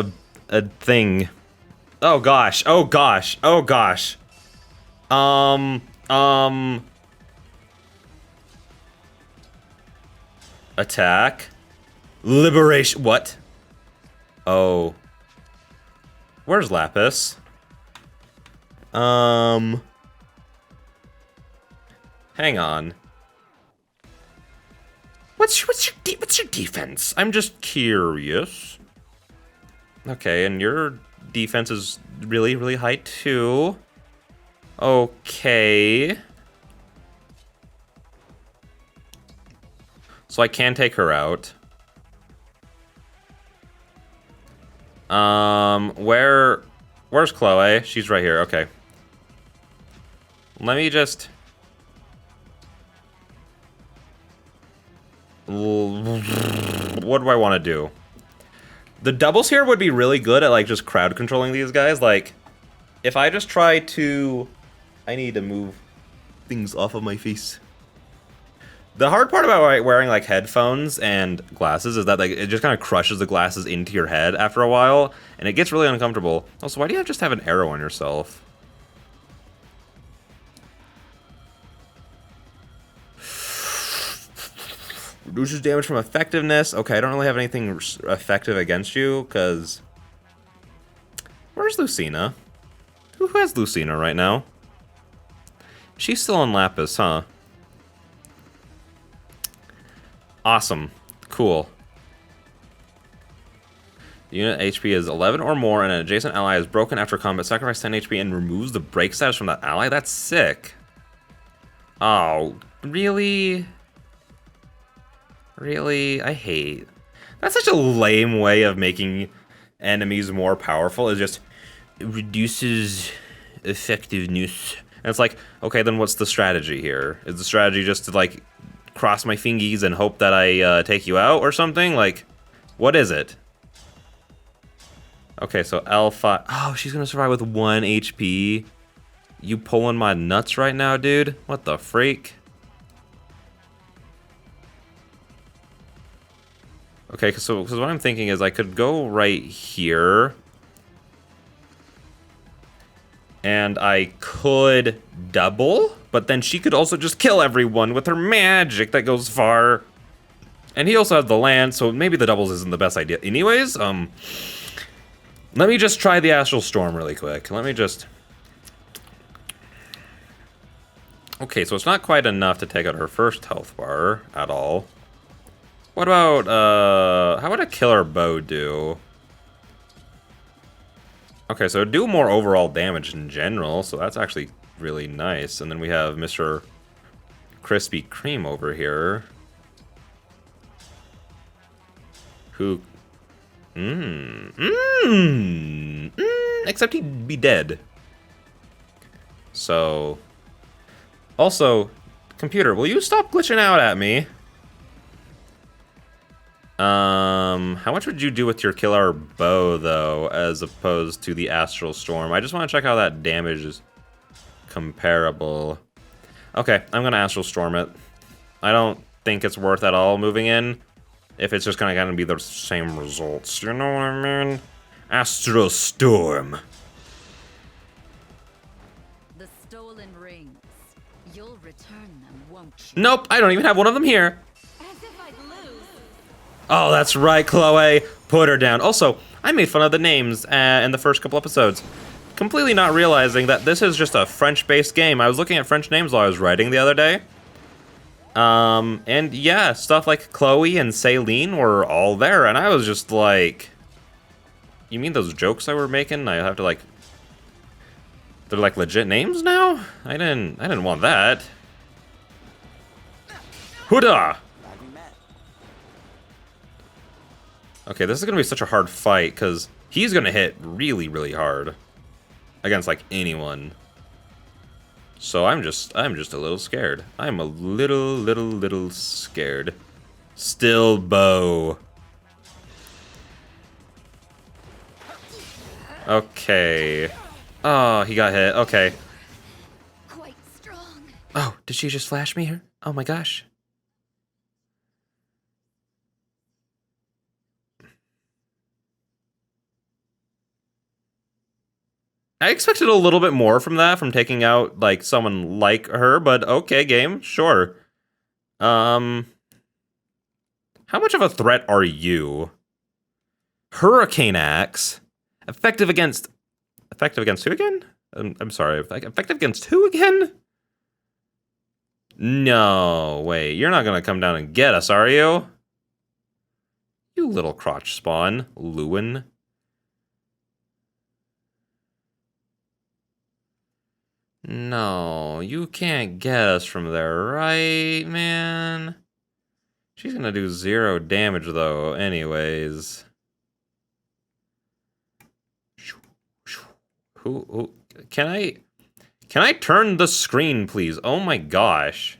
a thing. Oh gosh. Attack. Liberation. What? Oh. Where's Lapis? Hang on. What's your defense? I'm just curious. Okay, and your defense is really, really high too. Okay. So I can take her out. Where's Chloe? She's right here. Okay. Let me just... What do I want to do? The doubles here would be really good at like just crowd controlling these guys. Like, if I just try to... I need to move things off of my face. The hard part about wearing like headphones and glasses is that like it just kind of crushes the glasses into your head after a while, and it gets really uncomfortable. Also, why do you just have an arrow on yourself? Reduces damage from effectiveness. Okay, I don't really have anything effective against you, because... Where's Lucina? Who has Lucina right now? She's still on Lapis, huh? Awesome. Cool. Unit HP is 11 or more, and an adjacent ally is broken after combat. Sacrifice 10 HP and removes the break status from that ally? That's sick. Oh, really? Really? I hate... That's such a lame way of making enemies more powerful. It's just... It reduces effectiveness. And it's like, okay, then what's the strategy here? Is the strategy just to, like, cross my fingies and hope that I take you out or something? Like, what is it? Okay, so L5... Oh, she's gonna survive with 1 HP. You pulling my nuts right now, dude? What the freak? Okay, so what I'm thinking is I could go right here. And I could double, but then she could also just kill everyone with her magic that goes far. And he also has the land, so maybe the doubles isn't the best idea. Anyways, let me just try the Astral Storm really quick. Let me just... Okay, so it's not quite enough to take out her first health bar at all. What about, how would a killer bow do? Okay, so do more overall damage in general, so that's actually really nice. And then we have Mr. Krispy Kreme over here. Who... except he'd be dead. So... Also, computer, will you stop glitching out at me? How much would you do with your killer bow, though, as opposed to the Astral Storm? I just want to check how that damage is comparable. Okay, I'm gonna Astral Storm it. I don't think it's worth at all moving in, if it's just gonna be the same results. You know what I mean? Astral Storm. The stolen rings. You'll return them, won't you? Nope, I don't even have one of them here. Oh, that's right, Chloe. Put her down. Also, I made fun of the names in the first couple episodes, completely not realizing that this is just a French-based game. I was looking at French names while I was writing the other day. And yeah, stuff like Chloe and Celine were all there, and I was just like, you mean those jokes I were making? I have to like, they're like legit names now? I didn't want that. Huda! Okay, this is gonna be such a hard fight, because he's gonna hit really, really hard against, like, anyone. So I'm just a little scared. I'm a little scared. Still bow. Okay. Oh, he got hit. Okay. Quite strong. Oh, did she just flash me here? Oh my gosh. I expected a little bit more from that, from taking out, like, someone like her, but okay, game, sure. How much of a threat are you? Hurricane Axe? Effective against who again? I'm sorry, effective against who again? No, wait, you're not gonna come down and get us, are you? You little crotch spawn, Lewin. No, you can't get us from there, right, man? She's gonna do 0 damage, though, anyways. Who, can I turn the screen, please? Oh my gosh.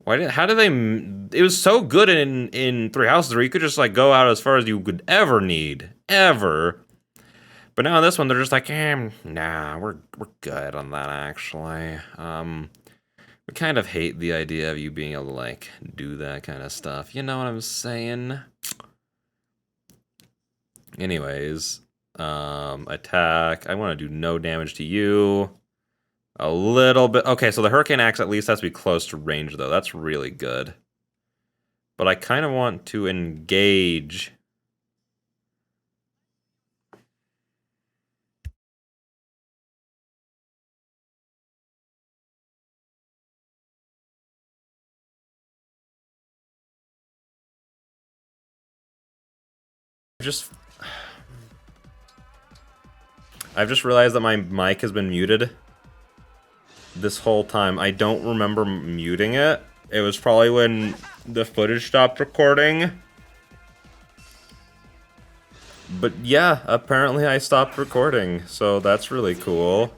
How did they, it was so good in Three Houses where you could just, like, go out as far as you could ever need, ever. But now in this one, they're just like, nah, we're good on that, actually. I kind of hate the idea of you being able to, like, do that kind of stuff. You know what I'm saying? Anyways, attack. I want to do no damage to you. A little bit. Okay, so the Hurricane Axe at least has to be close to range, though. That's really good. But I kind of want to engage. I've just realized that my mic has been muted this whole time. I don't remember muting it. It was probably when the footage stopped recording. But yeah, apparently I stopped recording, so that's really cool.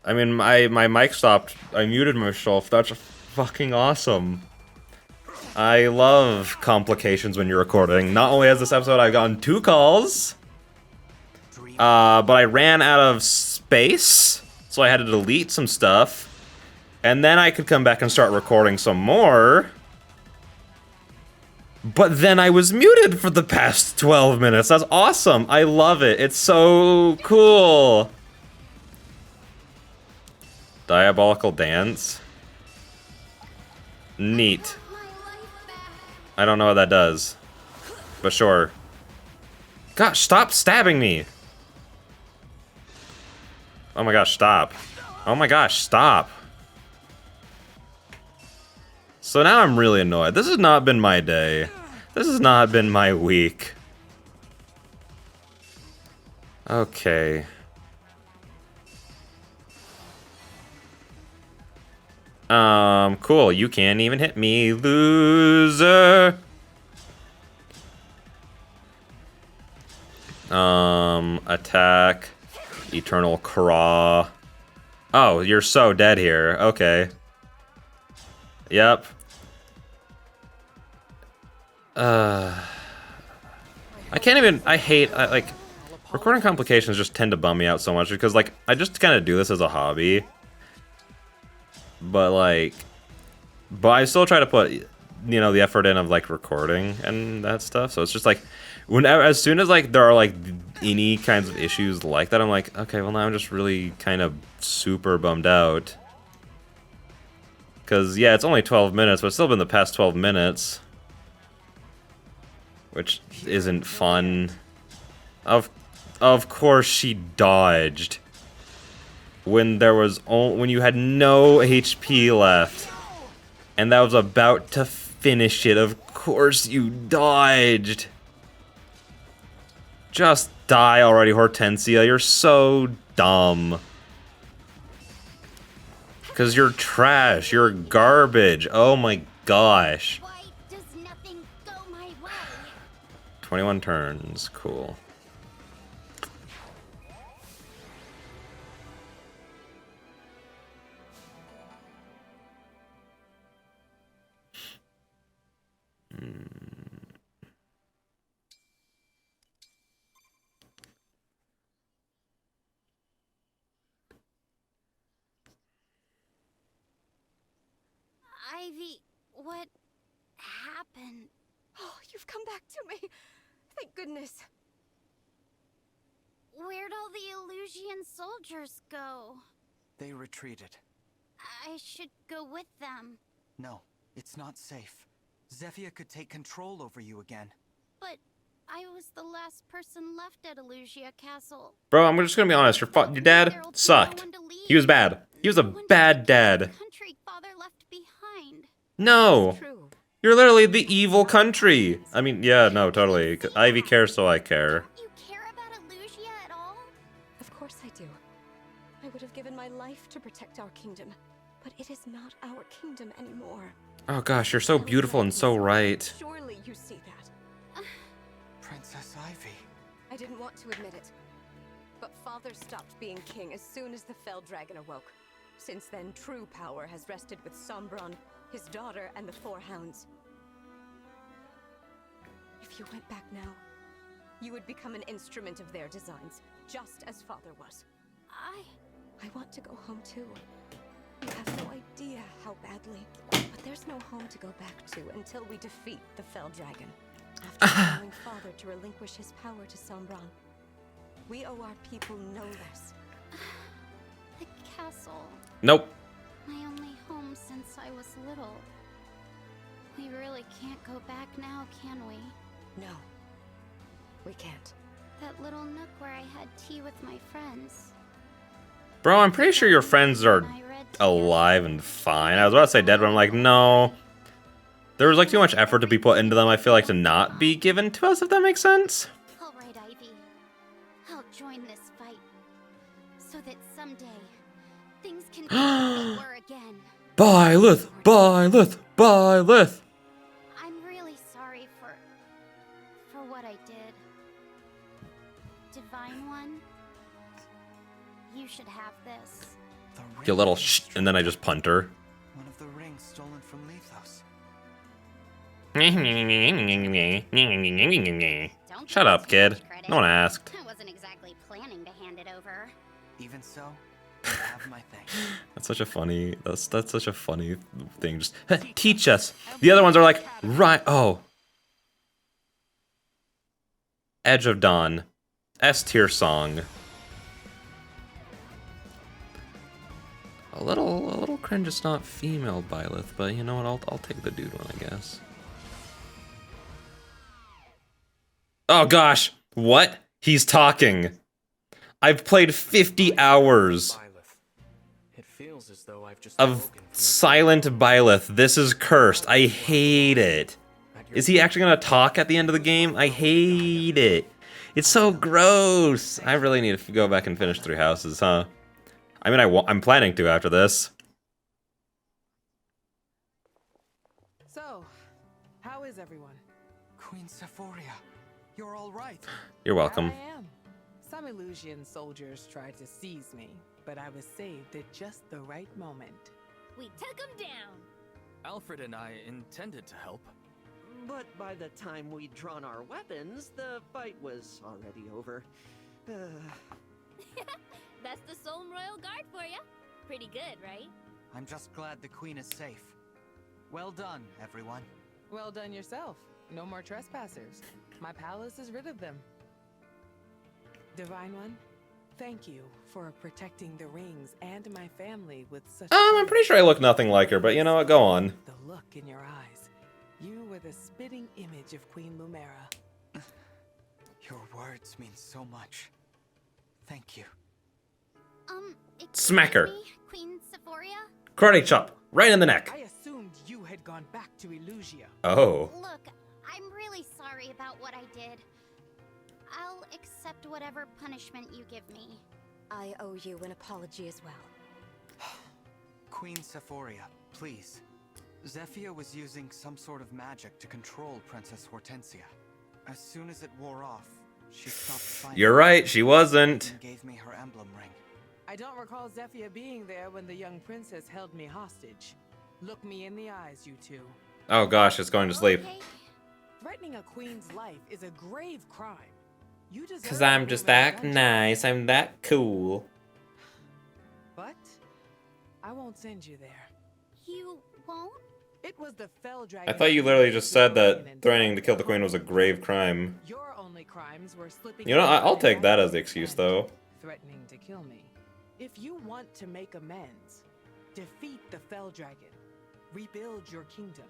I mean, my mic stopped. I muted myself. That's fucking awesome. I love complications when you're recording. Not only has this episode I've gotten 2 calls, but I ran out of space, so I had to delete some stuff. And then I could come back and start recording some more. But then I was muted for the past 12 minutes. That's awesome. I love it. It's so cool. Diabolical dance. Neat. I don't know what that does. But sure. Gosh, stop stabbing me. Oh my gosh, stop. Oh my gosh, stop. So now I'm really annoyed. This has not been my day. This has not been my week. Okay. Cool. You can't even hit me, loser. Attack. Eternal Craw. Oh, you're so dead here. Okay. Yep. I can't even, like, recording complications just tend to bum me out so much because, like, I just kind of do this as a hobby. But, like, I still try to put, you know, the effort in of, like, recording and that stuff. So it's just, like, as soon as, like, there are, like, any kinds of issues like that, I'm like, okay, well, now I'm just really kind of super bummed out. Because, yeah, it's only 12 minutes, but it's still been the past 12 minutes. Which isn't fun. Of course she dodged. When there was when you had no HP left. And that was about to finish it. Of course you dodged. Just die already, Hortensia. You're so dumb. Because you're trash. You're garbage. Oh my gosh. 21 turns. Cool. Ivy, what happened? Oh, you've come back to me. Thank goodness. Where'd all the Illusian soldiers go? They retreated. I should go with them. No, it's not safe. Zephyr could take control over you again. But I was the last person left at Illusia Castle. Bro, I'm just gonna be honest. Your dad sucked. He was bad. He was a bad dad. Country father left behind. No. You're literally the evil country. I mean, yeah, no, totally. Ivy cares, so I care. You care about Illusia at all? Of course I do. I would have given my life to protect our kingdom, but it is not our kingdom anymore. Oh gosh, you're so beautiful and so right. Surely you see that. Princess Ivy. I didn't want to admit it, but Father stopped being king as soon as the Fell Dragon awoke. Since then, true power has rested with Sombron, his daughter, and the Four Hounds. If you went back now, you would become an instrument of their designs, just as Father was. I want to go home too. You have no idea how badly. But there's no home to go back to until we defeat the Fell Dragon. After allowing Father to relinquish his power to Sombran, we owe our people no less. The castle. Nope. My only home since I was little. We really can't go back now, can we? No. We can't. That little nook where I had tea with my friends. Bro, I'm pretty sure your friends are alive and fine. I was about to say dead, but I'm like, no. There was like too much effort to be put into them, I feel like, to not be given to us, if that makes sense. All right, Ivy. I'll join this fight. So that someday, things can be as they were again. Byleth! Byleth! Byleth! I'm really sorry for what I did. Divine One, you should have this. You little shh, and then I just punt her. One of the rings stolen from Lethos. Shut up, kid. No one asked. I wasn't exactly planning to hand it over. Even so, I have my thanks. That's such a funny. That's such a funny thing. Just teach us. The other ones are like, right. Oh. Edge of Dawn, S tier song. A little cringe. It's not female Byleth, but you know what? I'll take the dude one, I guess. Oh gosh, what? He's talking. I've played 50 hours of silent Byleth. This is cursed. I hate it. Is he actually gonna talk at the end of the game? I hate it. It's so gross. I really need to go back and finish 3 houses, huh? I mean, I'm planning to after this. So, how is everyone? Queen Sephoria, you're all right. You're welcome. I am. Some Illusian soldiers tried to seize me, but I was saved at just the right moment. We took him down. Alfred and I intended to help. But by the time we'd drawn our weapons, the fight was already over. That's the Solm Royal Guard for ya. Pretty good, right? I'm just glad the queen is safe. Well done, everyone. Well done yourself. No more trespassers. My palace is rid of them. Divine One, thank you for protecting the rings and my family with such... I'm pretty sure I look nothing like her, but you know what? Go on. The look in your eyes. You were the spitting image of Queen Lumera. Your words mean so much. Thank you. Smack her. Me, Queen Sephoria? Karate chop. Right in the neck. I assumed you had gone back to Illusia. Oh. Look, I'm really sorry about what I did. I'll accept whatever punishment you give me. I owe you an apology as well. Queen Sephoria, please. Zephyr was using some sort of magic to control Princess Hortensia. As soon as it wore off, she stopped fighting. You're right, she wasn't. And gave me her emblem ring. I don't recall Zephyr being there when the young princess held me hostage. Look me in the eyes, you two. Oh gosh, it's going to sleep. Okay. Threatening a queen's life is a grave crime. You deserve... 'Cause I'm just that nice. I'm that cool. But I won't send you there. You won't? It was the Fell Dragon. I thought you literally just said that threatening to kill the queen was a grave crime. Your only crimes were slipping... You know, I'll take that as the excuse, though. Threatening to kill me. If you want to make amends, defeat the Fell Dragon. Rebuild your kingdom.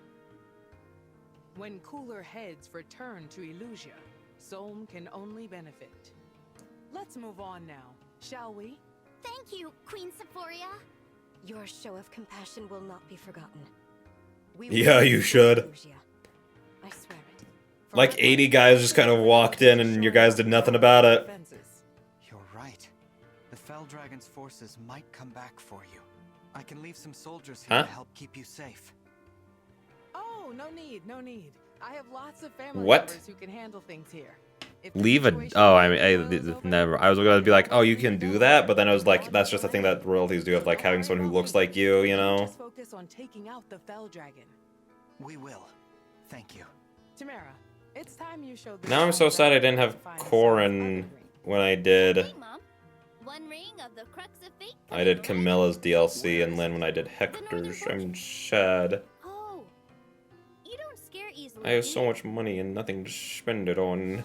When cooler heads return to Illusia, Solm can only benefit. Let's move on now, shall we? Thank you, Queen Sephoria. Your show of compassion will not be forgotten. Yeah, you should. I swear it. Like 80 guys just kind of walked in and you guys did nothing about it. You're right. The Fell Dragon's forces might come back for you. I can leave some soldiers here to help keep you safe. Oh, no need, no need. I have lots of family What? members who can handle things here. Leave a... Oh, I mean, never. I was going to be like, oh, you can do that, but then I was like, that's just a thing that royalties do of like having someone who looks like you, you know? Just focus on taking out the Fell Dragon. We will. Thank you. Tamara, it's time you showed the Now I'm so sad I didn't have Corin when I did. Hey, Mom. One ring of the crux of fate. I did Camilla's DLC, and then when I did Hector's, I'm sad. Oh, you don't scare easily. I have so much money and nothing to spend it on.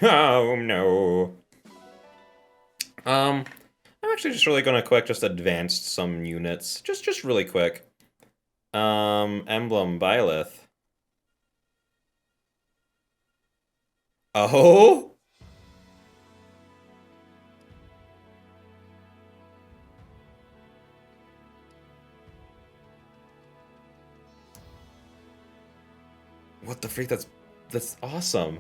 Oh no. I'm actually just really gonna quick just advance some units. Just really quick. Emblem Byleth. Oh? What the freak? That's awesome.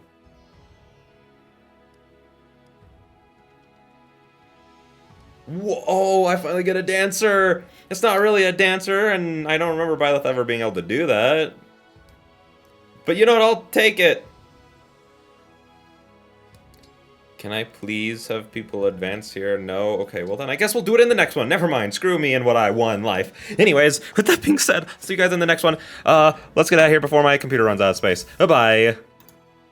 Whoa, I finally get a dancer! It's not really a dancer, and I don't remember Byleth ever being able to do that. But you know what, I'll take it! Can I please have people advance here? No? Okay, well then I guess we'll do it in the next one. Never mind, screw me and what I won life. Anyways, with that being said, see you guys in the next one. Let's get out of here before my computer runs out of space. Bye-bye!